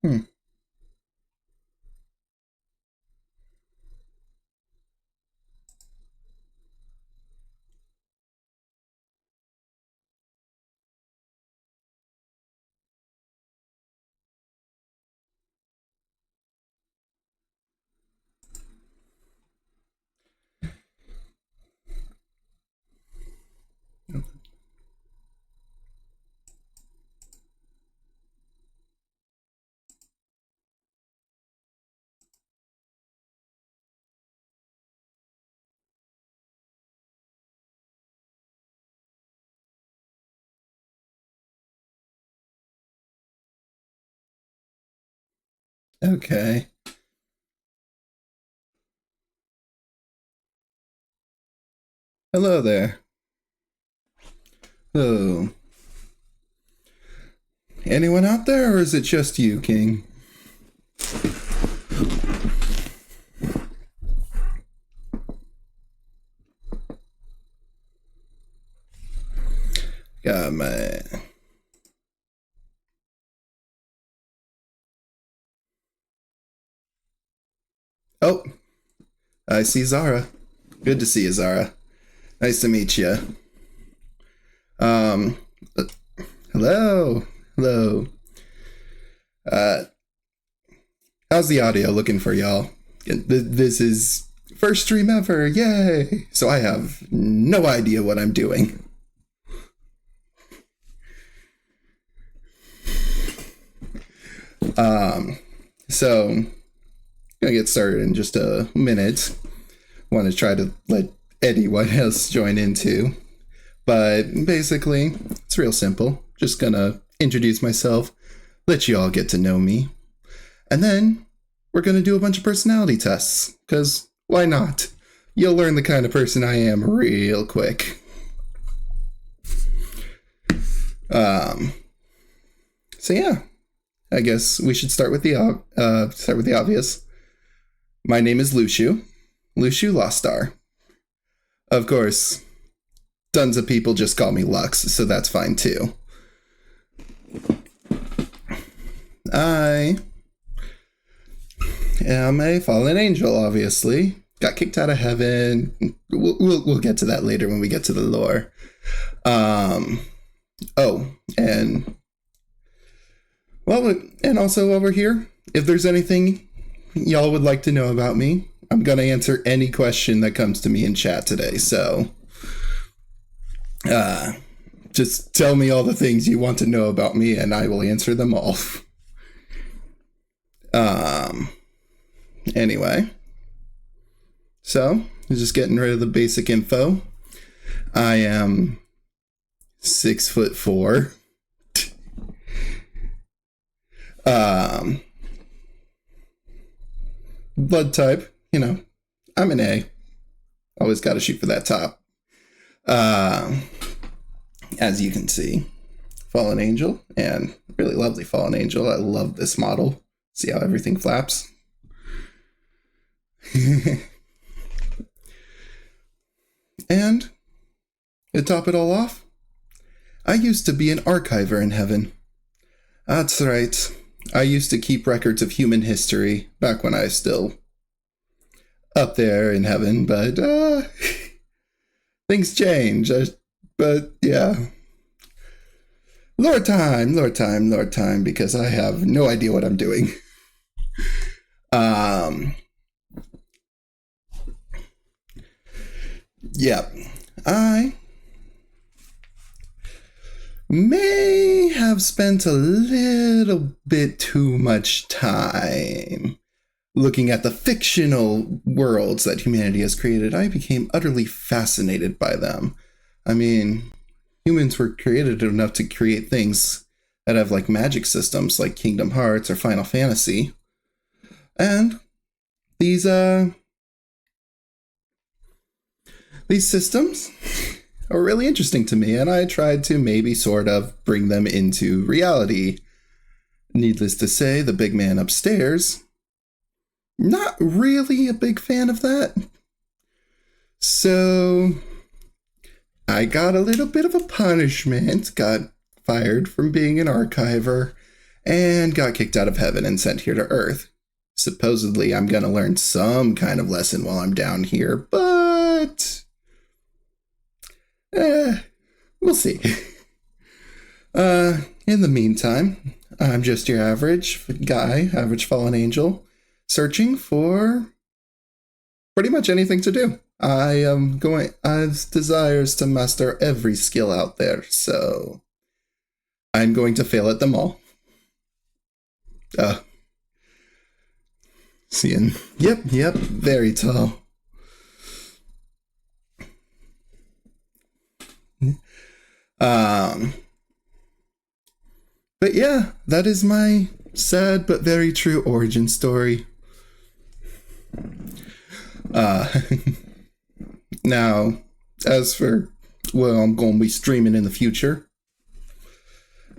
Hmm. Okay. Hello there. Oh, anyone out there, or is it just you, King? God, man. Oh, I see Zara. Good to see you, Zara. Nice to meet you. Um, hello. Hello. Uh, how's the audio looking for y'all? This is first stream ever. Yay. So I have no idea what I'm doing. So I'm gonna get started in just a minute. Want to try to let anyone else join in too. But basically, it's real simple. Just gonna introduce myself, let you all get to know me. And then we're gonna do a bunch of personality tests, because why not? You'll learn the kind of person I am real quick. So yeah, I guess we should start with the obvious. My name is Luxu Loststar. Of course, tons of people just call me Lux, so that's fine too. I am a fallen angel, obviously. Got kicked out of heaven. We'll get to that later when we get to the lore. And also over here, if there's anything y'all would like to know about me, I'm gonna answer any question that comes to me in chat today. So, just tell me all the things you want to know about me, and I will answer them all. Anyway, so just getting rid of the basic info. I am 6'4". Blood type, I'm an A. Always got to shoot for that top. As you can see, fallen angel, and really lovely fallen angel. I love this model. See how everything flaps? And to top it all off, I used to be an archiver in heaven. That's right. I used to keep records of human history back when I was still up there in heaven, but things change. But yeah. Lord time, because I have no idea what I'm doing. Yeah. I may have spent a little bit too much time looking at the fictional worlds that humanity has created. I became utterly fascinated by them. I mean, humans were created enough to create things that have like magic systems like Kingdom Hearts or Final Fantasy. And these systems are really interesting to me, and I tried to maybe sort of bring them into reality. Needless to say, the big man upstairs, not really a big fan of that. So I got a little bit of a punishment, got fired from being an archiver, and got kicked out of heaven and sent here to Earth. Supposedly I'm gonna learn some kind of lesson while I'm down here, but we'll see. In the meantime, I'm just your average guy, average fallen angel, searching for pretty much anything to do. I desires to master every skill out there, so I'm going to fail at them all. Seeing, yep, very tall. But yeah, that is my sad but very true origin story. Now, as for what I'm going to be streaming in the future,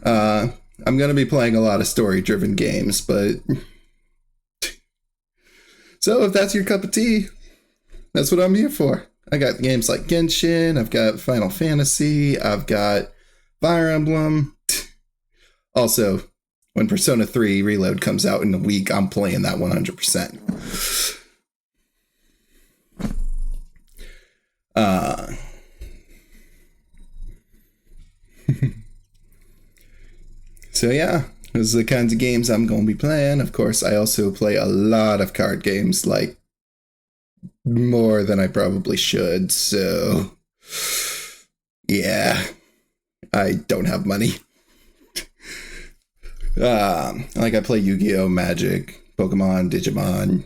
I'm going to be playing a lot of story-driven games, but so if that's your cup of tea, that's what I'm here for. I got games like Genshin, I've got Final Fantasy, I've got Fire Emblem. Also, when Persona 3 Reload comes out in a week, I'm playing that 100%. So yeah, those are the kinds of games I'm going to be playing. Of course, I also play a lot of card games, like more than I probably should. So yeah, I don't have money. Like I play Yu-Gi-Oh, Magic, Pokemon, Digimon,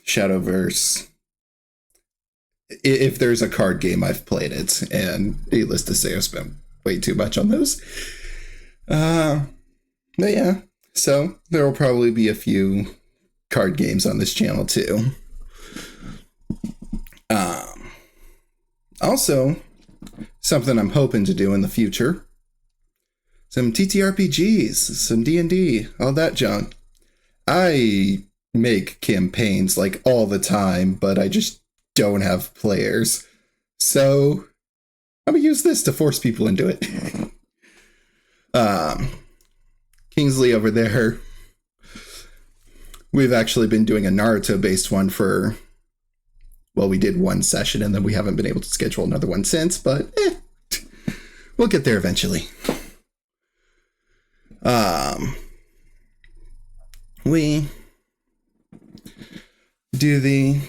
Shadowverse. If there's a card game, I've played it, and needless to say, I've spent way too much on those. But yeah, so there will probably be a few card games on this channel too. Also, something I'm hoping to do in the future, some TTRPGs, some D&D, all that junk. I make campaigns like all the time, but I just don't have players. So I'm gonna use this to force people into it. Kingsley over there, we've actually been doing a Naruto-based one for, well, we did one session and then we haven't been able to schedule another one since, but we'll get there eventually. We do the,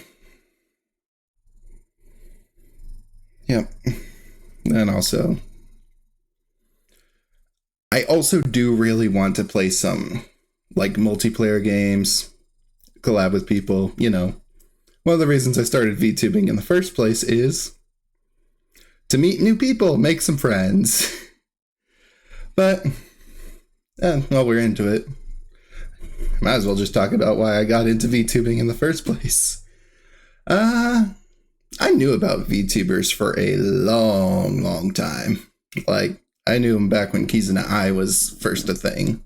yep, and also I also do really want to play some like multiplayer games, collab with people. You know, one of the reasons I started VTubing in the first place is to meet new people, make some friends. But while we're into it, might as well just talk about why I got into VTubing in the first place. I knew about VTubers for a long time. Like, I knew him back when Kizuna Eye was first a thing.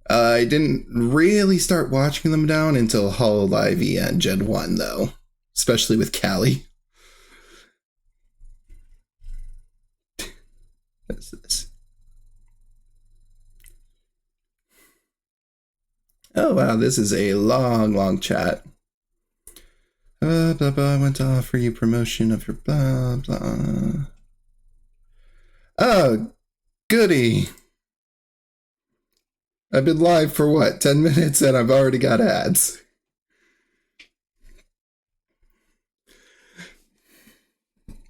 I didn't really start watching them down until Hololive EN Gen 1, though. Especially with Callie. What's this? Oh, wow, this is a long chat. Blah, blah, I want to offer you promotion of your blah, blah. Oh, goody. I've been live for what, 10 minutes and I've already got ads.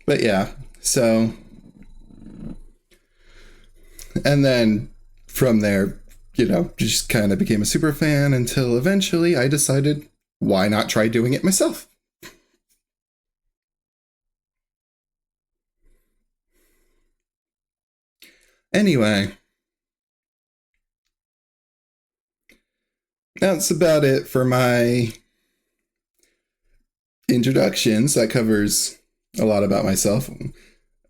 But yeah, so. And then from there, you know, just kind of became a super fan until eventually I decided, why not try doing it myself? Anyway, that's about it for my introductions. That covers a lot about myself.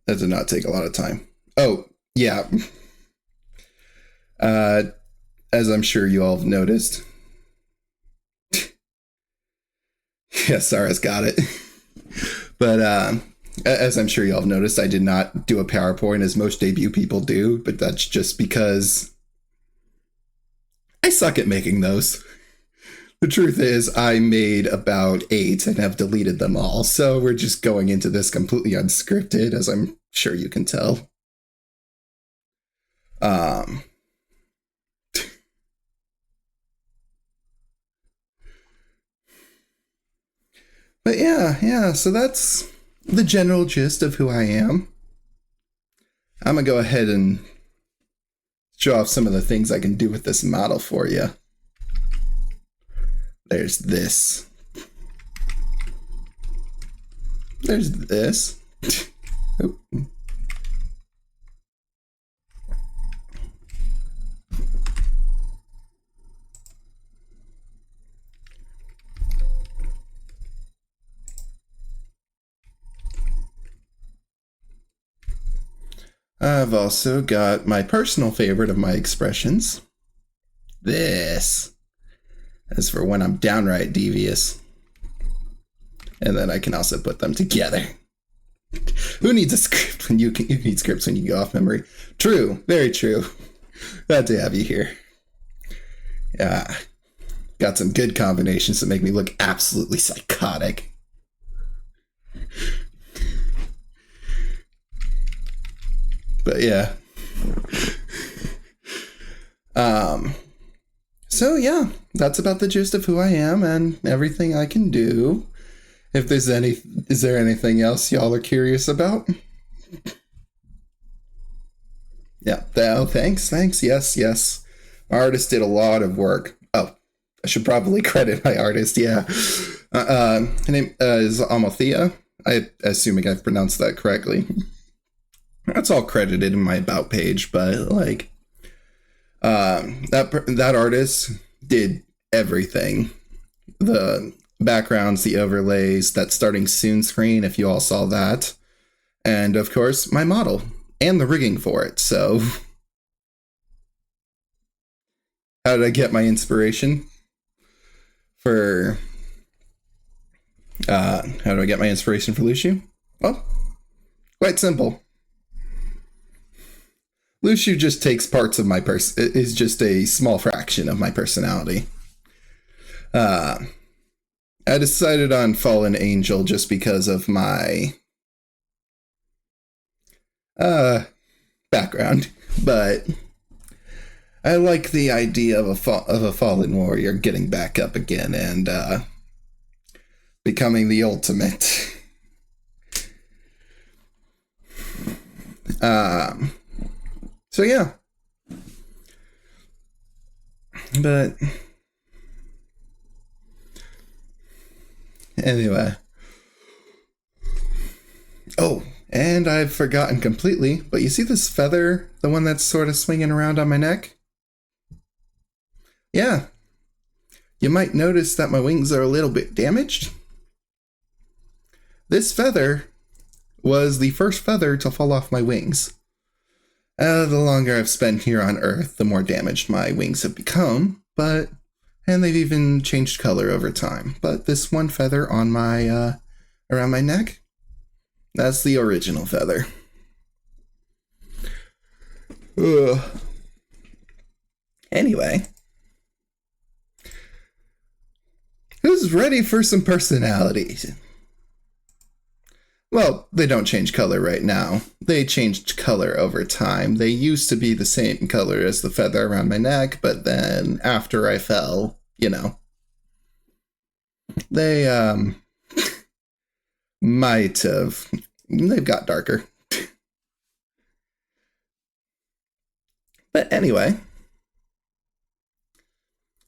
That did not take a lot of time. Oh, yeah. As I'm sure you all have noticed. Yes, Sarah's got it. But as I'm sure y'all have noticed, I did not do a PowerPoint as most debut people do, but that's just because I suck at making those. The truth is, I made about 8 and have deleted them all, so we're just going into this completely unscripted, as I'm sure you can tell. But yeah, so that's the general gist of who I am. I'm gonna go ahead and show off some of the things I can do with this model for you. There's this. There's this. Oh. I've also got my personal favorite of my expressions. This. As for when I'm downright devious. And then I can also put them together. Who needs a script when you need scripts when you go off memory? True, very true. Glad to have you here. Got some good combinations that make me look absolutely psychotic. But yeah. So yeah, that's about the gist of who I am and everything I can do. If there's is there anything else y'all are curious about? Yeah. Oh, thanks. Yes. My artist did a lot of work. Oh, I should probably credit my artist. Yeah. Her name is Amalthea. I assuming I've pronounced that correctly. That's all credited in my about page, but like, that artist did everything. The backgrounds, the overlays, that starting soon screen, if you all saw that. And of course, my model and the rigging for it. So how did I get my inspiration for Luxu? Well, quite simple. Luxu just takes parts of my is just a small fraction of my personality. I decided on Fallen Angel just because of my background, but I like the idea of a fallen warrior getting back up again and becoming the ultimate. So yeah. But anyway. Oh, and I've forgotten completely, but you see this feather, the one that's sort of swinging around on my neck? Yeah. You might notice that my wings are a little bit damaged. This feather was the first feather to fall off my wings. The longer I've spent here on Earth, the more damaged my wings have become, and they've even changed color over time. But this one feather on my, around my neck, that's the original feather. Ugh. Anyway. Who's ready for some personalities? Well, they don't change color right now. They changed color over time. They used to be the same color as the feather around my neck, but then after I fell, they, might have. They've got darker. But anyway.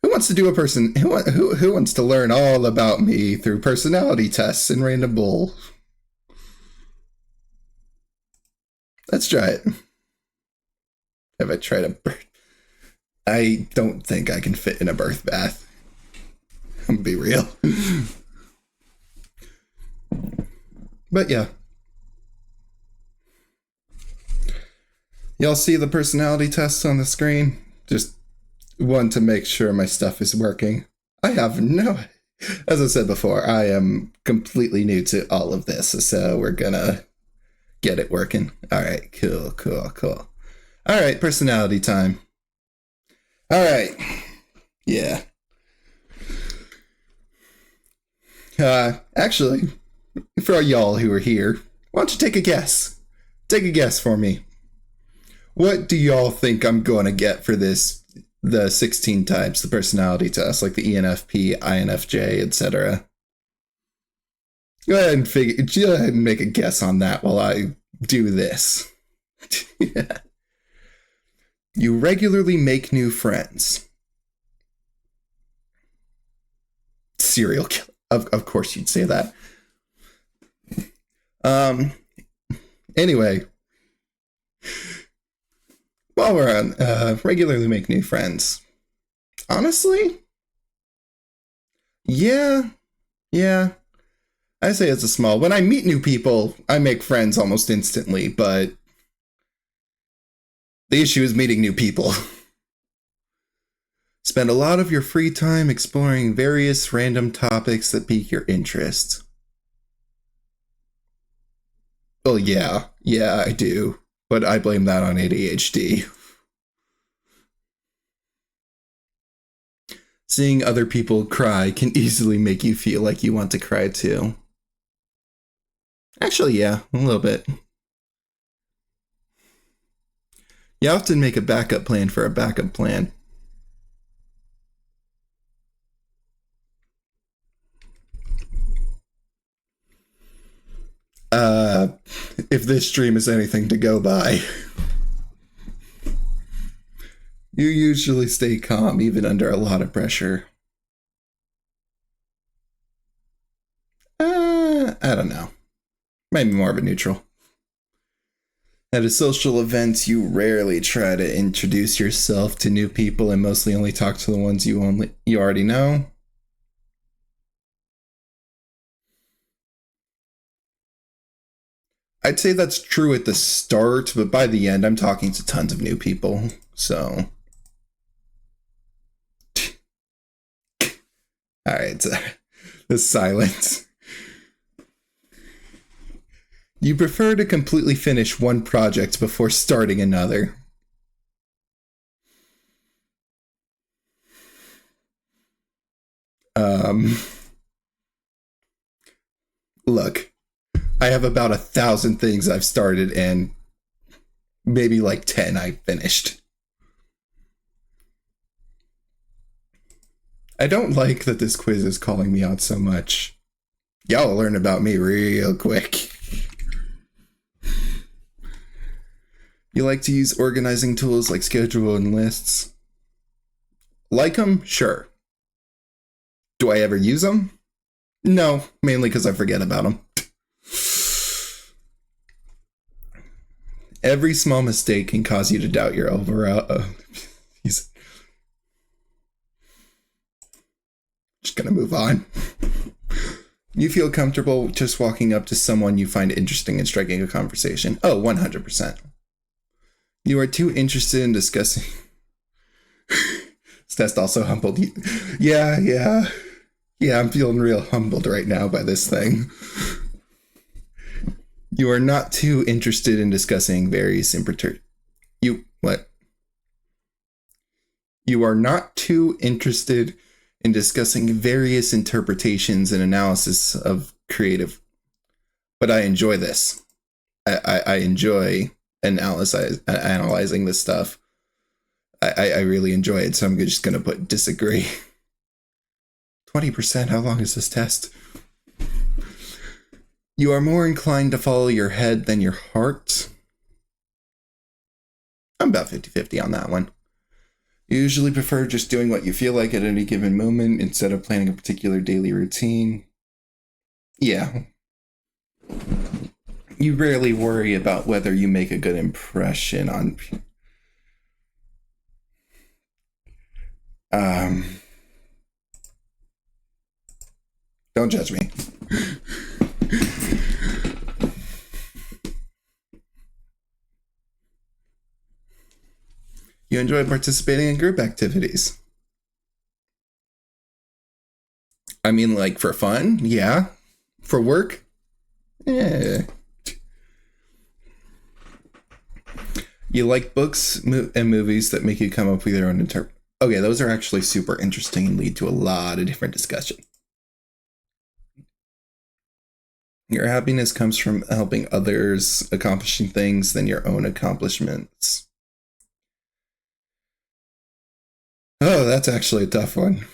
Who wants to do who wants to learn all about me through personality tests and random bull? Let's try it. Have I tried a birth? I don't think I can fit in a birth bath. I'm gonna be real. But yeah. Y'all see the personality tests on the screen? Just want to make sure my stuff is working. I have no As I said before, I am completely new to all of this, so we're gonna get it working. All right, cool, cool, cool. All right, personality time. All right, yeah. Actually, for all y'all who are here, why don't you take a guess? Take a guess for me. What do y'all think I'm gonna get for this? The 16 types, the personality test, like the ENFP, INFJ, etc. Go ahead and make a guess on that while I do this. You regularly make new friends. Serial killer. Of course you'd say that. Anyway, while we're on regularly make new friends. Honestly, yeah. I say it's a small. When I meet new people, I make friends almost instantly, but the issue is meeting new people. Spend a lot of your free time exploring various random topics that pique your interest. Well, yeah, I do, but I blame that on ADHD. Seeing other people cry can easily make you feel like you want to cry too. Actually, yeah, a little bit. You often make a backup plan for a backup plan. If this stream is anything to go by, you usually stay calm even under a lot of pressure. I don't know. Maybe more of a neutral. At a social event, you rarely try to introduce yourself to new people and mostly only talk to the ones you already know. I'd say that's true at the start, but by the end, I'm talking to tons of new people, so. Alright, the silence. You prefer to completely finish one project before starting another. Look, I have about 1,000 things I've started and maybe like 10 I finished. I don't like that this quiz is calling me out so much. Y'all learn about me real quick. You like to use organizing tools like schedule and lists. Like them? Sure. Do I ever use them? No, mainly because I forget about them. Every small mistake can cause you to doubt your overall. He's just gonna move on. You feel comfortable just walking up to someone you find interesting and striking a conversation. Oh, 100%. You are too interested in discussing. This test also humbled you. Yeah, I'm feeling real humbled right now by this thing. You are not too interested in discussing various You are not too interested in discussing various interpretations and analysis of creative. But I enjoy this. I enjoy analyzing this stuff. I really enjoy it, so I'm just going to put disagree. 20%, how long is this test? You are more inclined to follow your head than your heart. I'm about 50-50 on that one. You usually prefer just doing what you feel like at any given moment instead of planning a particular daily routine. Yeah. You rarely worry about whether you make a good impression on people. Don't judge me. You enjoy participating in group activities. I mean, like, for fun? Yeah. For work? Yeah. You like books and movies that make you come up with your own Okay, those are actually super interesting and lead to a lot of different discussion. Your happiness comes from helping others, accomplishing things than your own accomplishments. Oh, that's actually a tough one.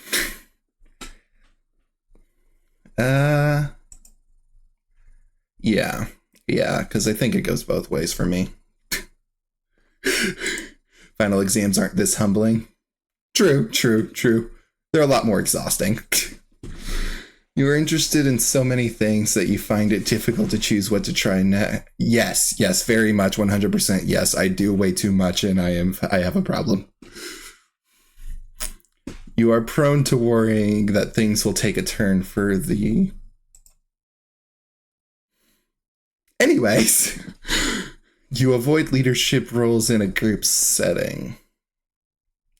Yeah, because I think it goes both ways for me. Final exams aren't this humbling. True. They're a lot more exhausting. You are interested in so many things that you find it difficult to choose what to try next. Yes, very much, 100%. Yes, I do way too much, and I have a problem. You are prone to worrying that things will take a turn for the... Anyways, you avoid leadership roles in a group setting.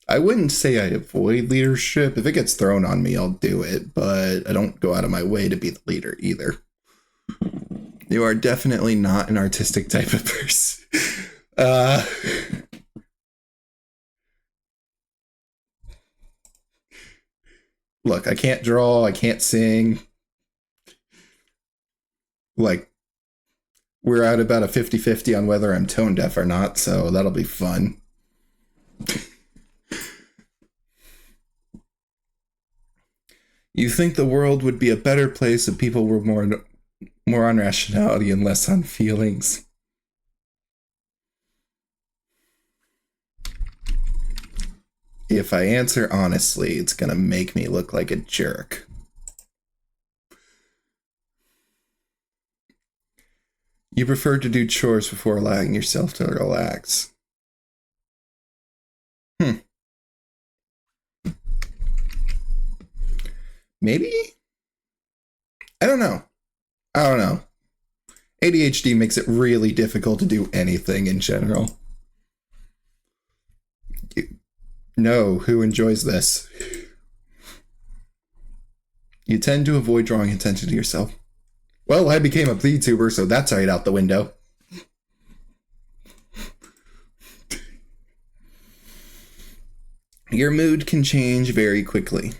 I wouldn't say I avoid leadership. If it gets thrown on me, I'll do it, but I don't go out of my way to be the leader either. You are definitely not an artistic type of person. Look, I can't draw, I can't sing. Like, we're at about a 50-50 on whether I'm tone deaf or not, so that'll be fun. You think the world would be a better place if people were more on rationality and less on feelings. If I answer honestly, it's gonna make me look like a jerk. You prefer to do chores before allowing yourself to relax. Maybe? I don't know. ADHD makes it really difficult to do anything in general. No, who enjoys this? You tend to avoid drawing attention to yourself. Well, I became a VTuber, so that's right out the window. Your mood can change very quickly.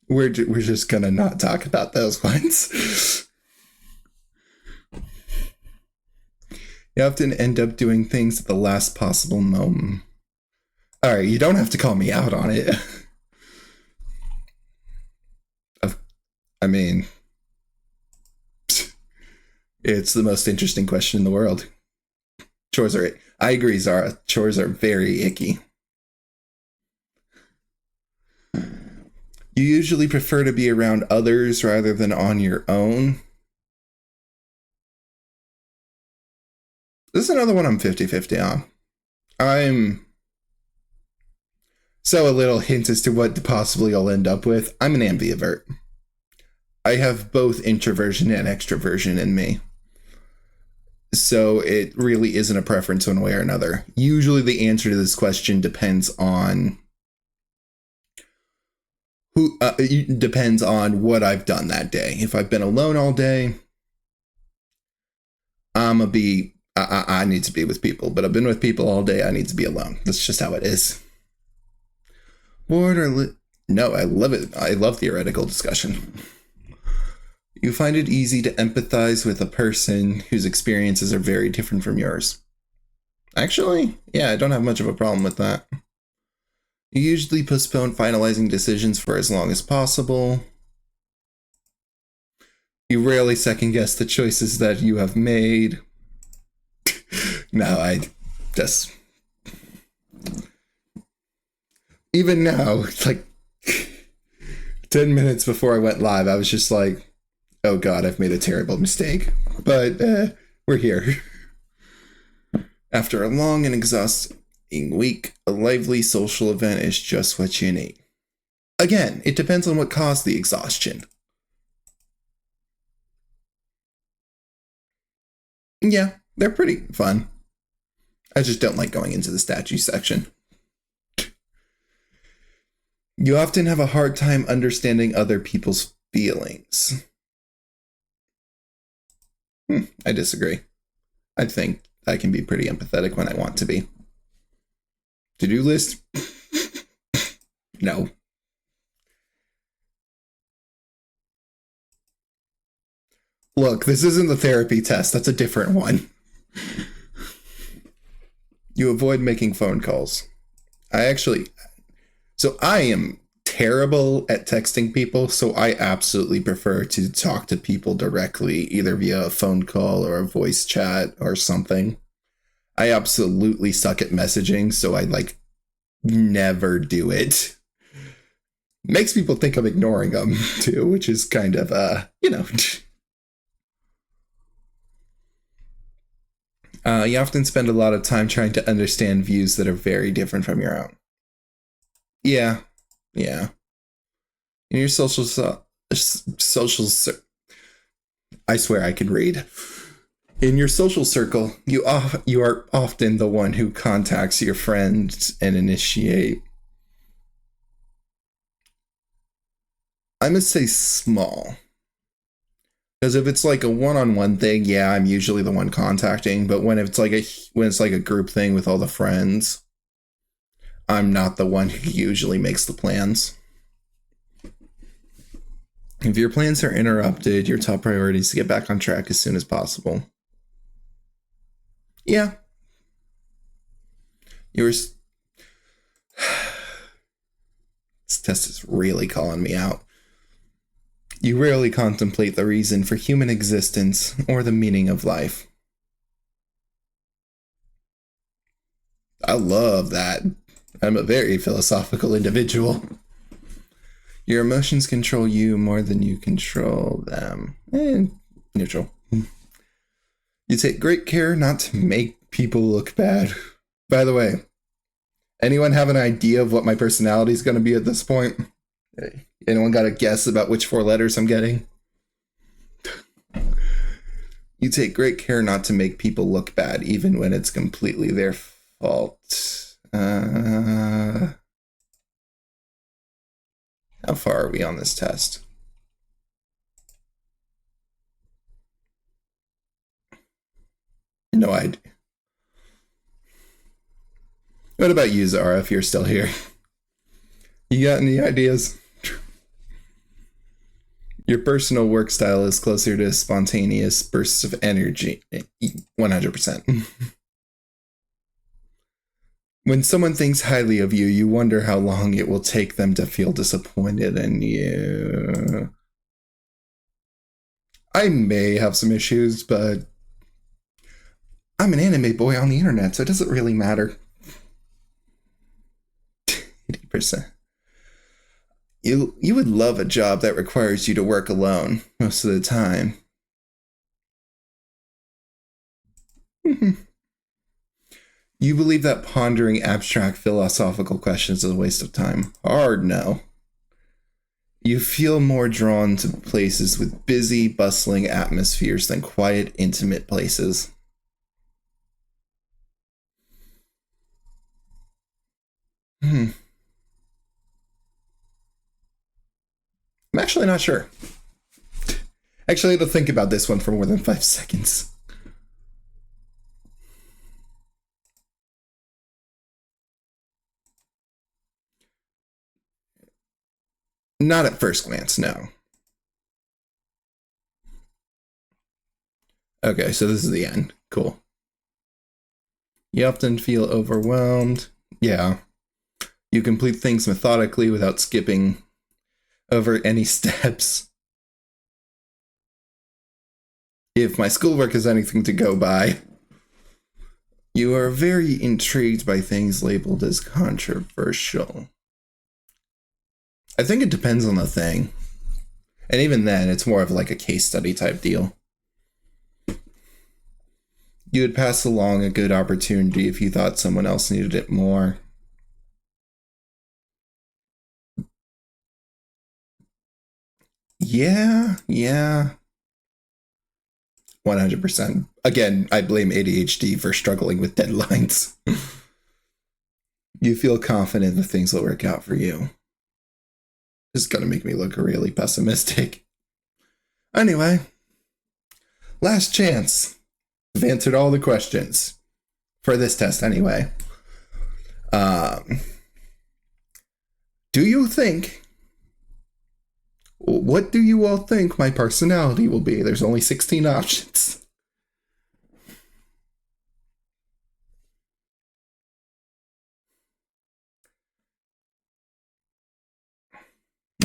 We're just gonna not talk about those ones. You often end up doing things at the last possible moment. All right, you don't have to call me out on it. I mean, it's the most interesting question in the world. Chores are... I agree, Zara. Chores are very icky. You usually prefer to be around others rather than on your own. This is another one I'm 50-50 on. I'm... So a little hint as to what possibly I'll end up with. I'm an ambivert. I have both introversion and extroversion in me. So it really isn't a preference one way or another. Usually the answer to this question depends on depends on what I've done that day. If I've been alone all day, I need to be with people. But I've been with people all day, I need to be alone. That's just how it is. Bored or no, I love it. I love theoretical discussion. You find it easy to empathize with a person whose experiences are very different from yours. Actually, yeah, I don't have much of a problem with that. You usually postpone finalizing decisions for as long as possible. You rarely second guess the choices that you have made. No, I just... Even now, like 10 minutes before I went live, I was just like, oh God, I've made a terrible mistake. But we're here. After a long and exhausting week, a lively social event is just what you need. Again, it depends on what caused the exhaustion. Yeah, they're pretty fun. I just don't like going into the statue section. You often have a hard time understanding other people's feelings. I disagree. I think I can be pretty empathetic when I want to be. To-do list? No. Look, this isn't the therapy test. That's a different one. You avoid making phone calls. So I am terrible at texting people, so I absolutely prefer to talk to people directly, either via a phone call or a voice chat or something. I absolutely suck at messaging, so I never do it. Makes people think I'm ignoring them too, which is kind of you often spend a lot of time trying to understand views that are very different from your own. Yeah. In your I swear I can read. In your social circle, you are often the one who contacts your friends and initiate. I must say small. Because if it's like a one-on-one thing, yeah, I'm usually the one contacting. But when it's like a group thing with all the friends, I'm not the one who usually makes the plans. If your plans are interrupted, your top priority is to get back on track as soon as possible. Yeah. This test is really calling me out. You rarely contemplate the reason for human existence or the meaning of life. I love that. I'm a very philosophical individual. Your emotions control you more than you control them. Neutral. You take great care not to make people look bad. By the way, anyone have an idea of what my personality is going to be at this point? Anyone got a guess about which 4 letters I'm getting? You take great care not to make people look bad, even when it's completely their fault. How far are we on this test? No idea. What about you, Zara, if you're still here? You got any ideas? Your personal work style is closer to spontaneous bursts of energy. 100%. When someone thinks highly of you, you wonder how long it will take them to feel disappointed in you. I may have some issues, but I'm an anime boy on the internet, so it doesn't really matter. 80%. You would love a job that requires you to work alone most of the time. You believe that pondering abstract philosophical questions is a waste of time. Hard no. You feel more drawn to places with busy, bustling atmospheres than quiet, intimate places. I'm actually not sure. Actually, I had to think about this one for more than 5 seconds. Not at first glance, no. Okay, so this is the end. Cool. You often feel overwhelmed. Yeah. You complete things methodically without skipping over any steps. If my schoolwork is anything to go by, you are very intrigued by things labeled as controversial. I think it depends on the thing. And even then, it's more of like a case study type deal. You would pass along a good opportunity if you thought someone else needed it more. Yeah. 100%. Again, I blame ADHD for struggling with deadlines. You feel confident that things will work out for you. It's gonna make me look really pessimistic. Anyway, last chance. I've answered all the questions for this test anyway. Do you think, what do you all think my personality will be? There's only 16 options.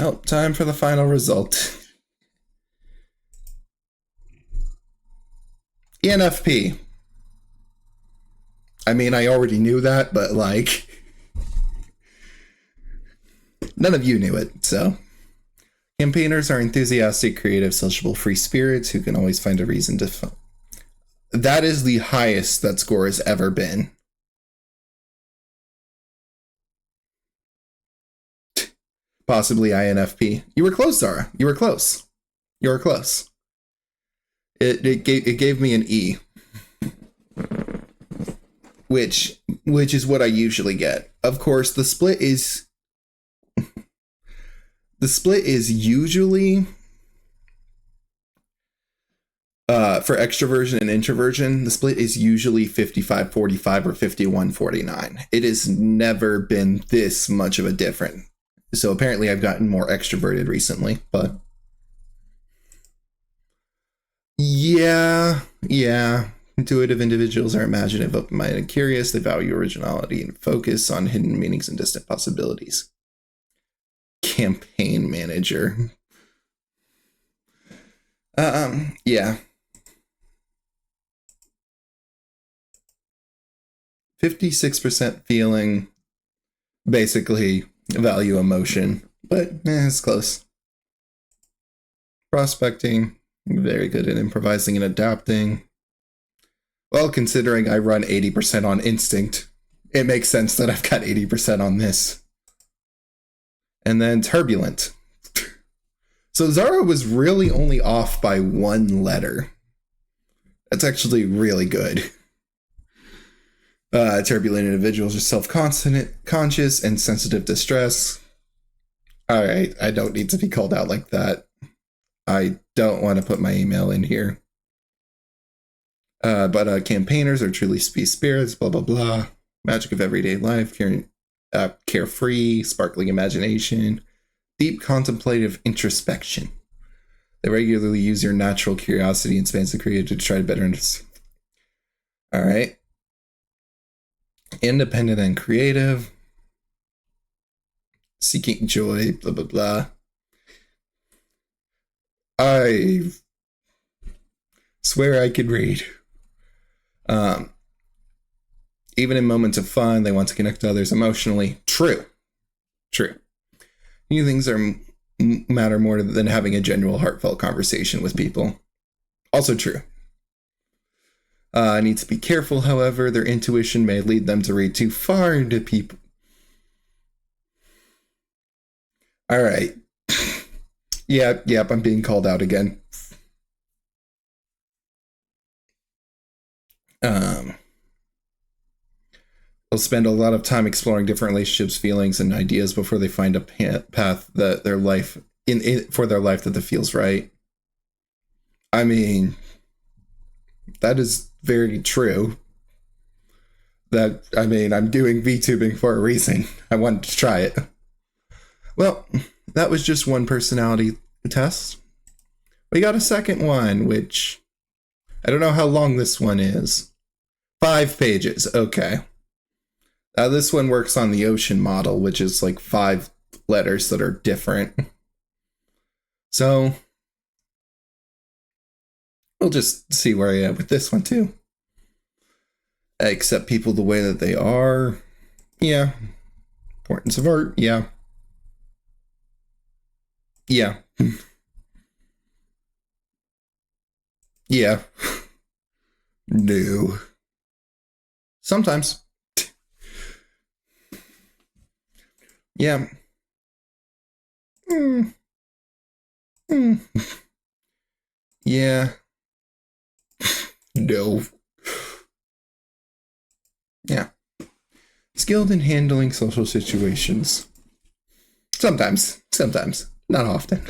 Oh, time for the final result. ENFP. I mean, I already knew that, but like, none of you knew it, so. Campaigners are enthusiastic, creative, sociable, free spirits who can always find a reason to. That is the highest that score has ever been. Possibly INFP. You were close, Zara. You were close. You were close. It gave me an E, which is what I usually get. Of course, the split is usually for extroversion and introversion. The split is usually 55-45 or 51-49. It has never been this much of a difference. So apparently I've gotten more extroverted recently, but yeah. Intuitive individuals are imaginative, open-minded, and curious. They value originality and focus on hidden meanings and distant possibilities. Campaign manager. Yeah. 56% feeling, basically value emotion, but it's close. Prospecting, very good at improvising and adapting. Well, considering I run 80% on instinct, it makes sense that I've got 80% on this. And then turbulent. So Zara was really only off by one letter. That's actually really good. Turbulent individuals are self-conscious and sensitive to stress. All right, I don't need to be called out like that. I don't want to put my email in here. But campaigners are truly spirits, blah, blah, blah. Magic of everyday life, carefree, sparkling imagination, deep contemplative introspection. They regularly use your natural curiosity and spans of creativity to try to better understand. All right. Independent and creative. Seeking joy, blah, blah, blah. I swear I could read. Even in moments of fun, they want to connect to others emotionally. True. New things matter more than having a genuine, heartfelt conversation with people. Also true. Need to be careful, however. Their intuition may lead them to read too far into people. All right. Yep, I'm being called out again. They'll spend a lot of time exploring different relationships, feelings, and ideas before they find a path that their life for their life that feels right. I mean, that is very true. I'm doing VTubing for a reason. I wanted to try it. Well, that was just one personality test. We got a second one, which I don't know how long this one is. 5 pages. Okay. This one works on the ocean model, which is like 5 letters that are different. So we'll just see where I am with this one too. Accept people the way that they are. Yeah. Importance of art. Yeah. Yeah. Yeah. No. Sometimes. Yeah. Yeah. No. Yeah. Skilled in handling social situations. Sometimes, not often.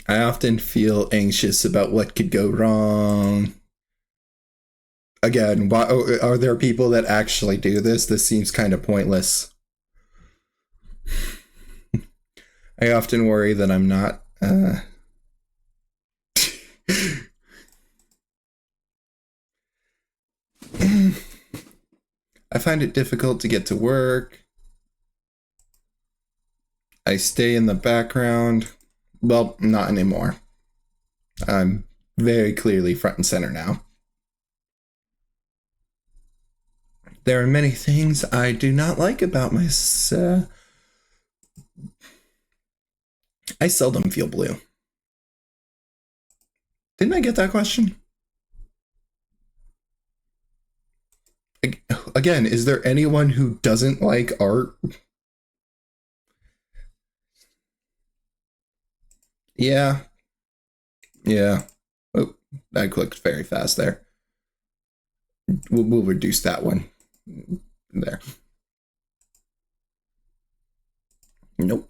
I often feel anxious about what could go wrong. Again, why are there people that actually do this? This seems kind of pointless. I often worry that I'm not. I find it difficult to get to work. I stay in the background. Well, not anymore. I'm very clearly front and center now. There are many things I do not like about myself. I seldom feel blue. Didn't I get that question? Again, is there anyone who doesn't like art? Yeah. Oh, I clicked very fast there. We'll reduce that one. There. Nope.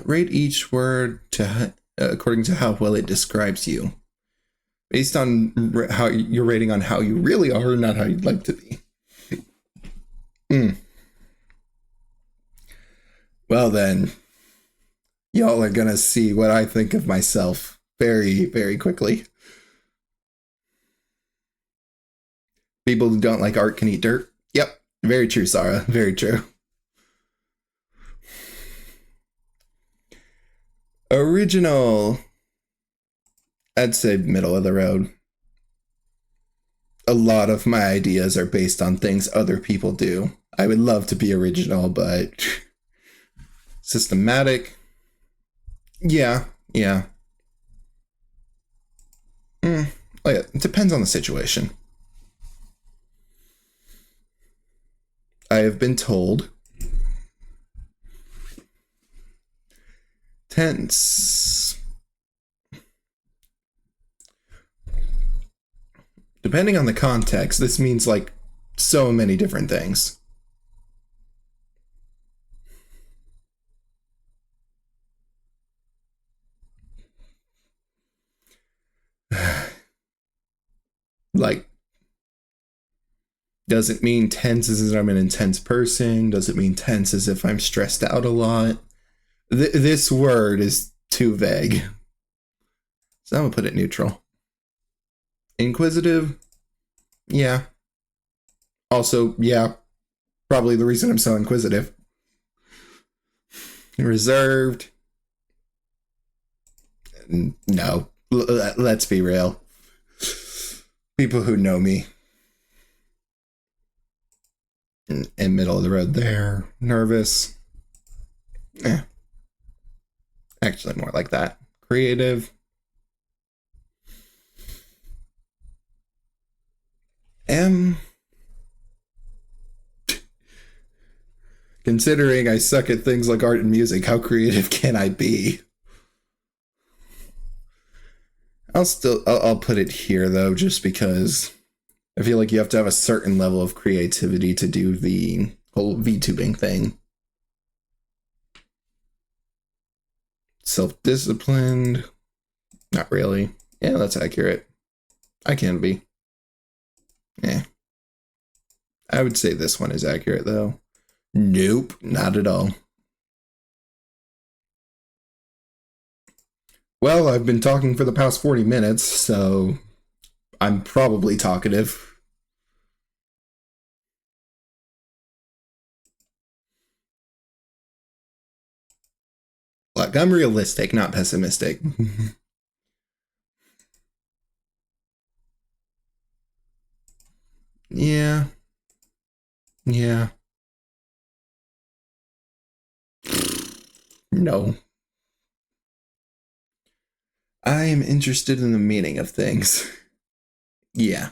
Rate each word according to how well it describes you. Based on how you're rating on how you really are, not how you'd like to be. Well then, y'all are gonna see what I think of myself very, very quickly. People who don't like art can eat dirt. Yep, very true, Sarah. Very true. Original. I'd say middle of the road. A lot of my ideas are based on things other people do. I would love to be original, but systematic. Yeah. Oh yeah, it depends on the situation. I have been told tense. Depending on the context, this means like so many different things. Like, does it mean tense as if I'm an intense person? Does it mean tense as if I'm stressed out a lot? This word is too vague. So I'm gonna put it neutral. Inquisitive? Yeah. Also, yeah. Probably the reason I'm so inquisitive. Reserved? No. Let's be real. People who know me. In middle of the road there. Nervous. Actually, more like that. Creative. Considering I suck at things like art and music, how creative can I be? I'll put it here though, just because I feel like you have to have a certain level of creativity to do the whole VTubing thing. Self-disciplined. Not really. Yeah, that's accurate. I can be. Yeah. I would say this one is accurate though. Nope, not at all. Well, I've been talking for the past 40 minutes, so I'm probably talkative. Look, I'm realistic, not pessimistic. Yeah. No. I am interested in the meaning of things. Yeah.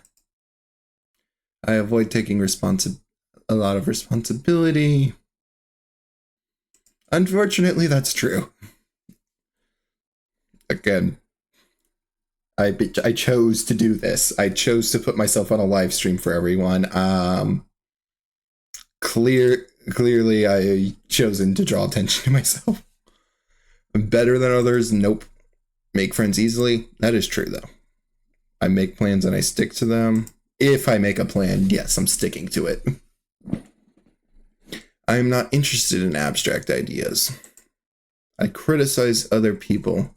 I avoid taking a lot of responsibility. Unfortunately, that's true. Again, I chose to do this. I chose to put myself on a live stream for everyone. Clearly, I chosen to draw attention to myself. I'm better than others. Nope. Make friends easily. That is true, though. I make plans and I stick to them. If I make a plan, yes, I'm sticking to it. I am not interested in abstract ideas. I criticize other people.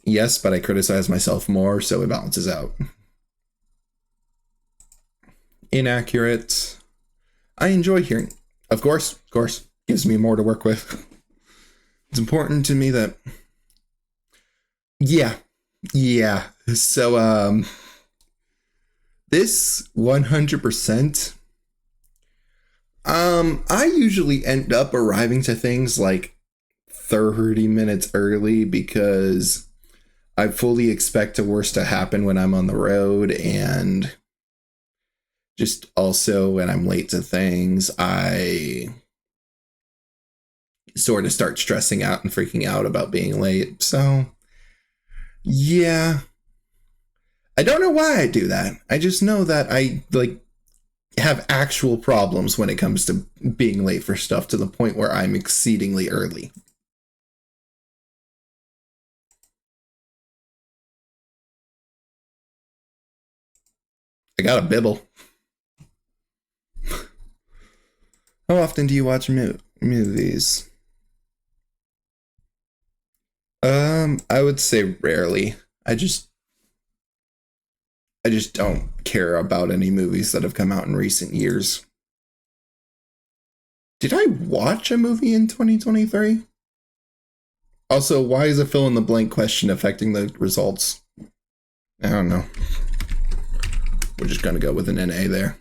Yes, but I criticize myself more, so it balances out. Inaccurate. I enjoy hearing. Of course. Gives me more to work with. It's important to me that... Yeah. So, this 100%... I usually end up arriving to things like 30 minutes early because I fully expect the worst to happen when I'm on the road, and just also when I'm late to things, I sort of start stressing out and freaking out about being late. So, yeah. I don't know why I do that. I just know that I, have actual problems when it comes to being late for stuff to the point where I'm exceedingly early. I got a bibble. How often do you watch movies? I would say rarely. I just don't care about any movies that have come out in recent years. Did I watch a movie in 2023? Also, why is a fill in the blank question affecting the results? I don't know. We're just going to go with an NA there.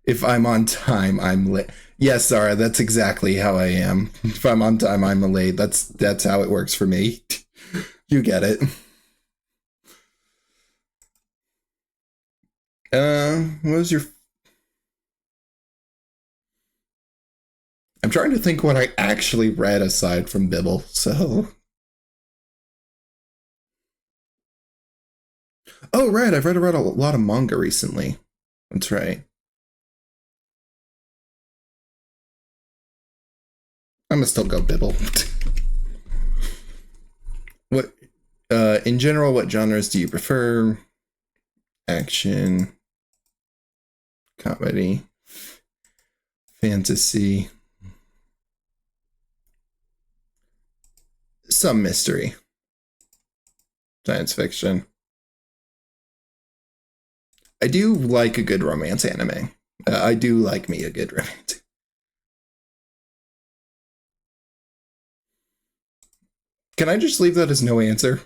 If I'm on time, I'm late. Yes, Sarah, that's exactly how I am. If I'm on time, I'm late. That's how it works for me. You get it. What was your... I'm trying to think what I actually read aside from Bibble, so... Oh, right, I've read a lot of manga recently. That's right. I'm gonna still go Bibble. What, in general, what genres do you prefer? Action, comedy, fantasy, some mystery, science fiction. I do like a good romance anime. I do like me a good romance. Can I just leave that as no answer?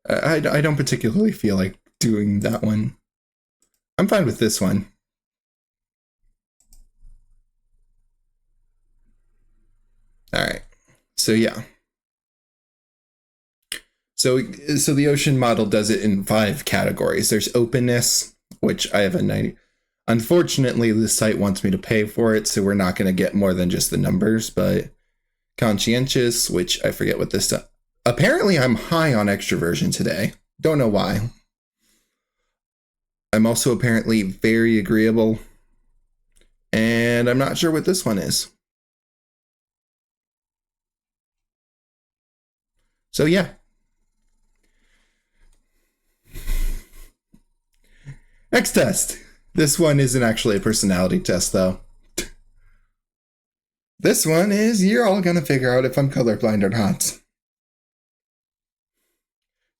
I don't particularly feel like doing that one. I'm fine with this one. All right. So yeah. So the ocean model does it in 5 categories. There's openness, which I have a 90. Unfortunately, the site wants me to pay for it, so we're not going to get more than just the numbers, but conscientious, which I forget what this stuff. Apparently, I'm high on extroversion today. Don't know why. I'm also apparently very agreeable, and I'm not sure what this one is. So yeah. Next test. This one isn't actually a personality test, though. This one is, you're all gonna figure out if I'm colorblind or not.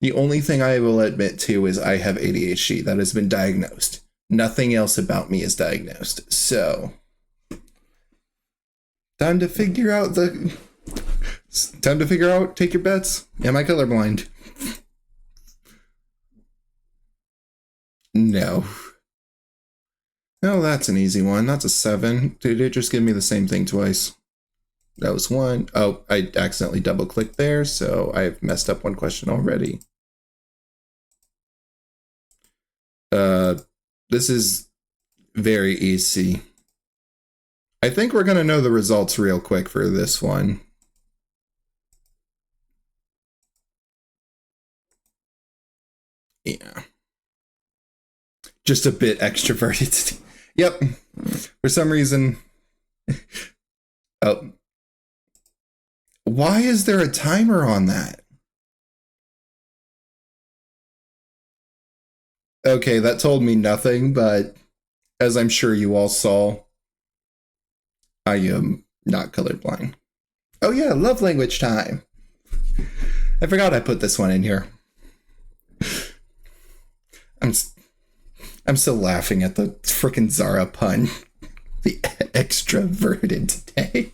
The only thing I will admit to is I have ADHD. That has been diagnosed. Nothing else about me is diagnosed. So, time to figure out, take your bets. Am I colorblind? No. No, that's an easy one. That's a 7. Did it just give me the same thing twice? That was 1. Oh, I accidentally double clicked there, so I've messed up one question already. This is very easy. I think we're going to know the results real quick for this one. Yeah. Just a bit extroverted. Yep. For some reason. Oh. Why is there a timer on that? Okay, that told me nothing, but as I'm sure you all saw, I am not colorblind. Oh yeah, love language time. I forgot I put this one in here. I'm still laughing at the frickin' Zara pun. The extroverted today.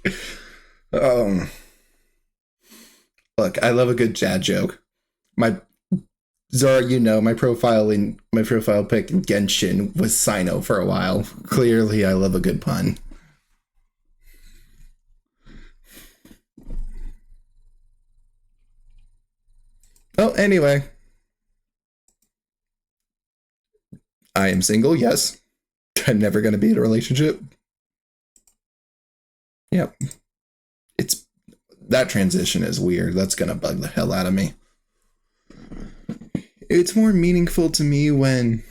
Look, I love a good dad joke. My Zara, you know, my profile pic in Genshin was Sino for a while. Clearly, I love a good pun. Oh, anyway. I am single, yes. I'm never going to be in a relationship. Yep. That transition is weird. That's going to bug the hell out of me. It's more meaningful to me when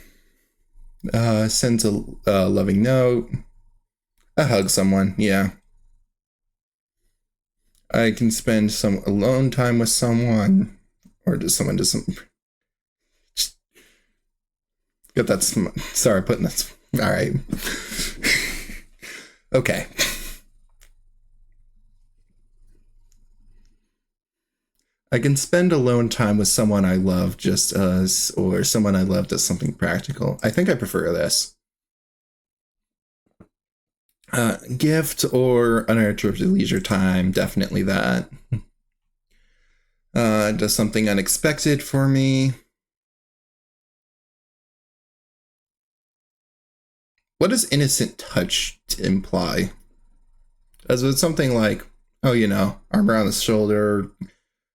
sends a loving note. I hug someone, yeah. I can spend some alone time with someone, or does someone do some. Get that. Sorry, putting this. All right. Okay. I can spend alone time with someone I love just as, or someone I love does something practical. I think I prefer this. Gift or uninterrupted leisure time, definitely that. Does something unexpected for me. What does innocent touch imply? As with something like, oh, you know, arm around the shoulder,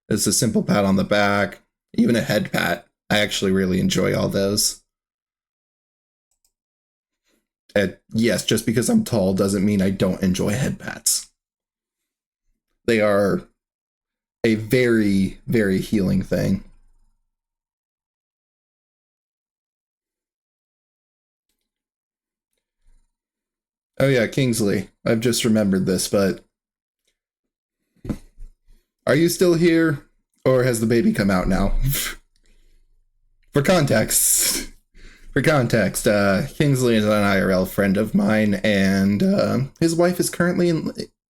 it's a simple pat on the back, even a head pat. I actually really enjoy all those. And yes, just because I'm tall doesn't mean I don't enjoy head pats. They are a very, very healing thing. Oh yeah, Kingsley. I've just remembered this, but are you still here? Or has the baby come out now? For context, Kingsley is an IRL friend of mine, and his wife is currently in,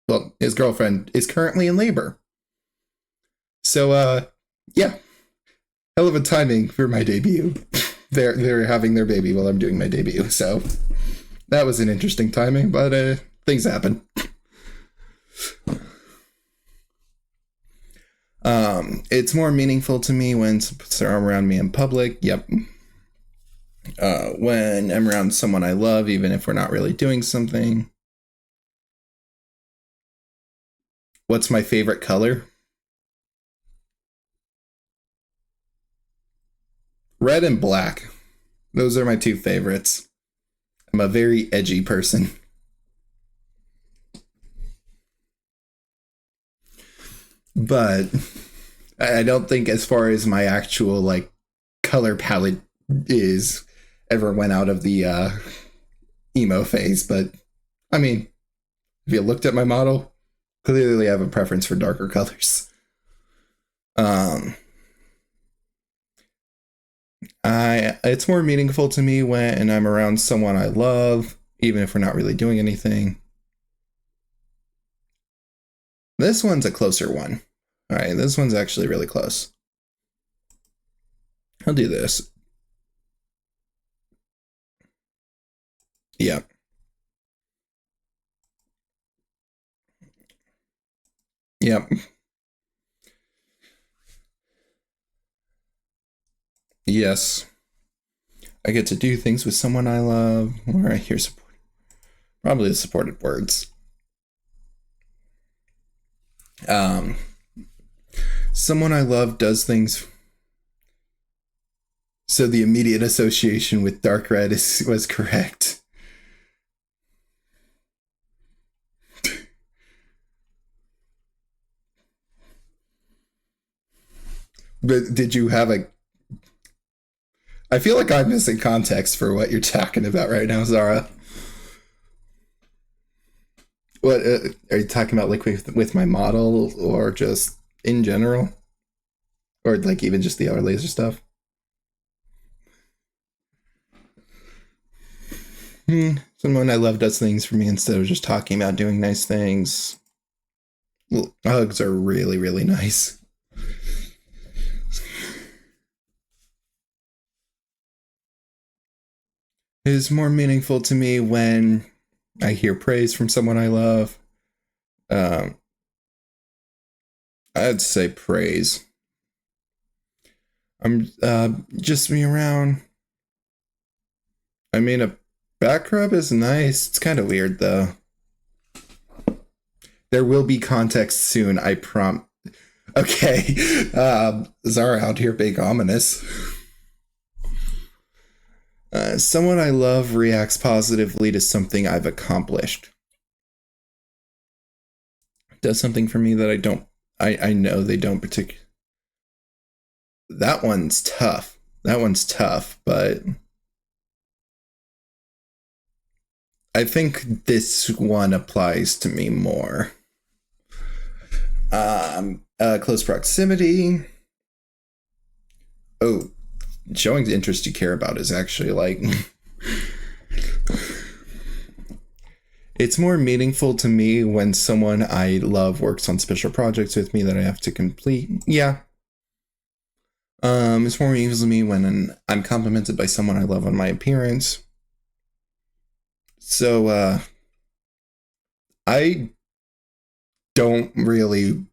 well, his girlfriend is currently in labor. So, yeah, hell of a timing for my debut. They're having their baby while I'm doing my debut, so that was an interesting timing, but things happen. It's more meaningful to me when they're around me in public. Yep. When I'm around someone I love, even if we're not really doing something. What's my favorite color? Red and black. Those are my two favorites. I'm a very edgy person. But I don't think as far as my actual like color palette is ever went out of the emo phase. But I mean, if you looked at my model, clearly I have a preference for darker colors. It's more meaningful to me when I'm around someone I love, even if we're not really doing anything. This one's a closer one. All right, this one's actually really close. I'll do this. Yep. Yep. Yes. I get to do things with someone I love, or I hear support. Probably the supported words. Someone I love does things. So the immediate association with dark red was correct. But did you have a... I feel like I'm missing context for what you're talking about right now, Zara. What are you talking about, like with my model, or just in general, or like even just the other laser stuff? Someone I love does things for me instead of just talking about doing nice things. Well, hugs are really, really nice. It is more meaningful to me when I hear praise from someone I love. Um, I'd say praise. I'm just me around. I mean, a back rub is nice. It's kind of weird though. There will be context soon, I prom. Okay, Zara out here being ominous. Someone I love reacts positively to something I've accomplished. Does something for me that I don't. I know they don't particularly. That one's tough. But I think this one applies to me more. Close proximity. Oh, showing the interest you care about is actually like it's more meaningful to me when someone I love works on special projects with me that I have to complete. Yeah. It's more meaningful to me when I'm complimented by someone I love on my appearance. So I don't really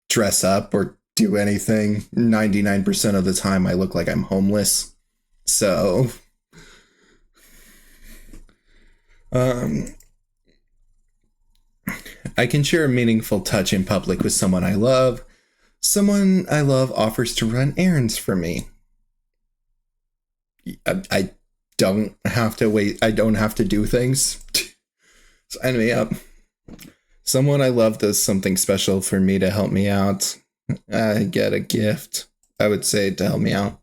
dress up or do anything. 99% of the time I look like I'm homeless. So I can share a meaningful touch in public with someone I love. Someone I love offers to run errands for me. I don't have to wait. I don't have to do things. So anyway, someone I love does something special for me to help me out. I get a gift, I would say, to help me out.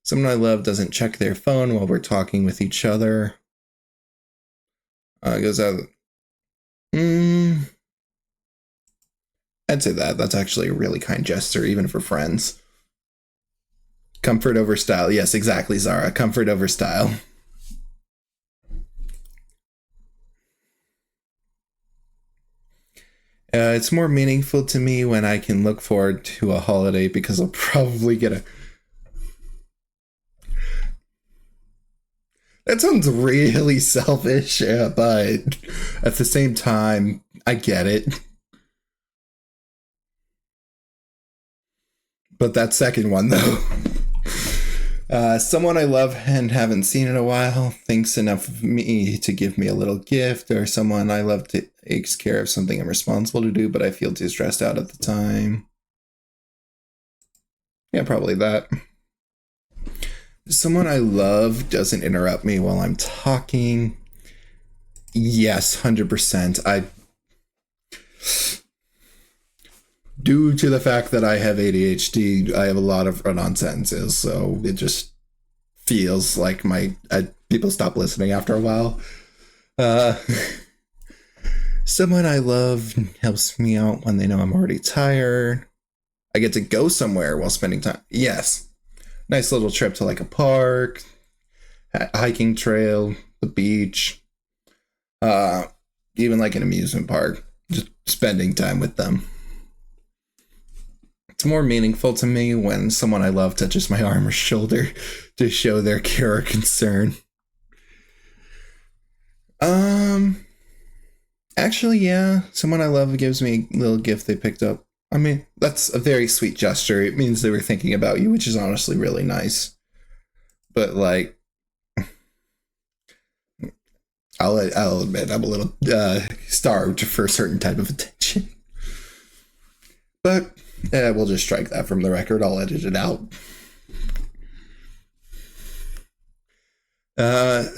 Someone I love doesn't check their phone while we're talking with each other. Goes out. I'd say that's actually a really kind gesture, even for friends. Comfort over style. Yes, exactly, Zara. Comfort over style. It's more meaningful to me when I can look forward to a holiday because I'll probably get a... That sounds really selfish, but at the same time, I get it. But that second one, though. Someone I love and haven't seen in a while thinks enough of me to give me a little gift, or someone I love takes care of something I'm responsible to do, but I feel too stressed out at the time. Yeah, probably that. Someone I love doesn't interrupt me while I'm talking. Yes, 100%. Due to the fact that I have ADHD, I have a lot of run-on sentences, so it just feels like people stop listening after a while. Someone I love helps me out when they know I'm already tired. I get to go somewhere while spending time. Yes. Nice little trip to like a park, a hiking trail, the beach, even like an amusement park. Just spending time with them. It's more meaningful to me when someone I love touches my arm or shoulder to show their care or concern. Actually, yeah. Someone I love gives me a little gift they picked up. I mean, that's a very sweet gesture. It means they were thinking about you, which is honestly really nice. But like, I'll admit I'm a little starved for a certain type of attention. But we'll just strike that from the record. I'll edit it out.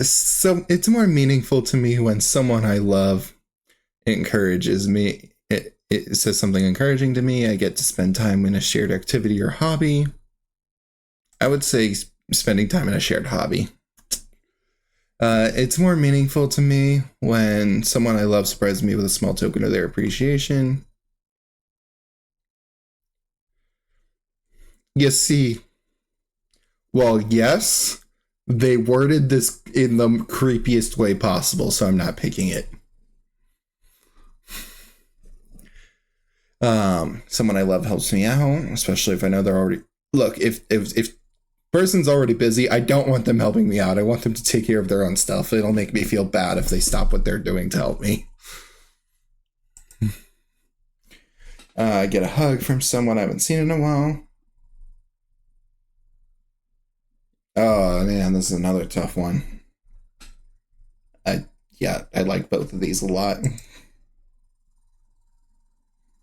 So it's more meaningful to me when someone I love encourages me. It says something encouraging to me. I get to spend time in a shared activity or hobby. I would say spending time in a shared hobby. It's more meaningful to me when someone I love surprises me with a small token of their appreciation. You see, well, yes, they worded this in the creepiest way possible, so I'm not picking it. Someone I love helps me out, especially if I know they're already... Look, if person's already busy, I don't want them helping me out. I want them to take care of their own stuff. It'll make me feel bad if they stop what they're doing to help me. Get a hug from someone I haven't seen in a while. Oh, man, this is another tough one. I like both of these a lot.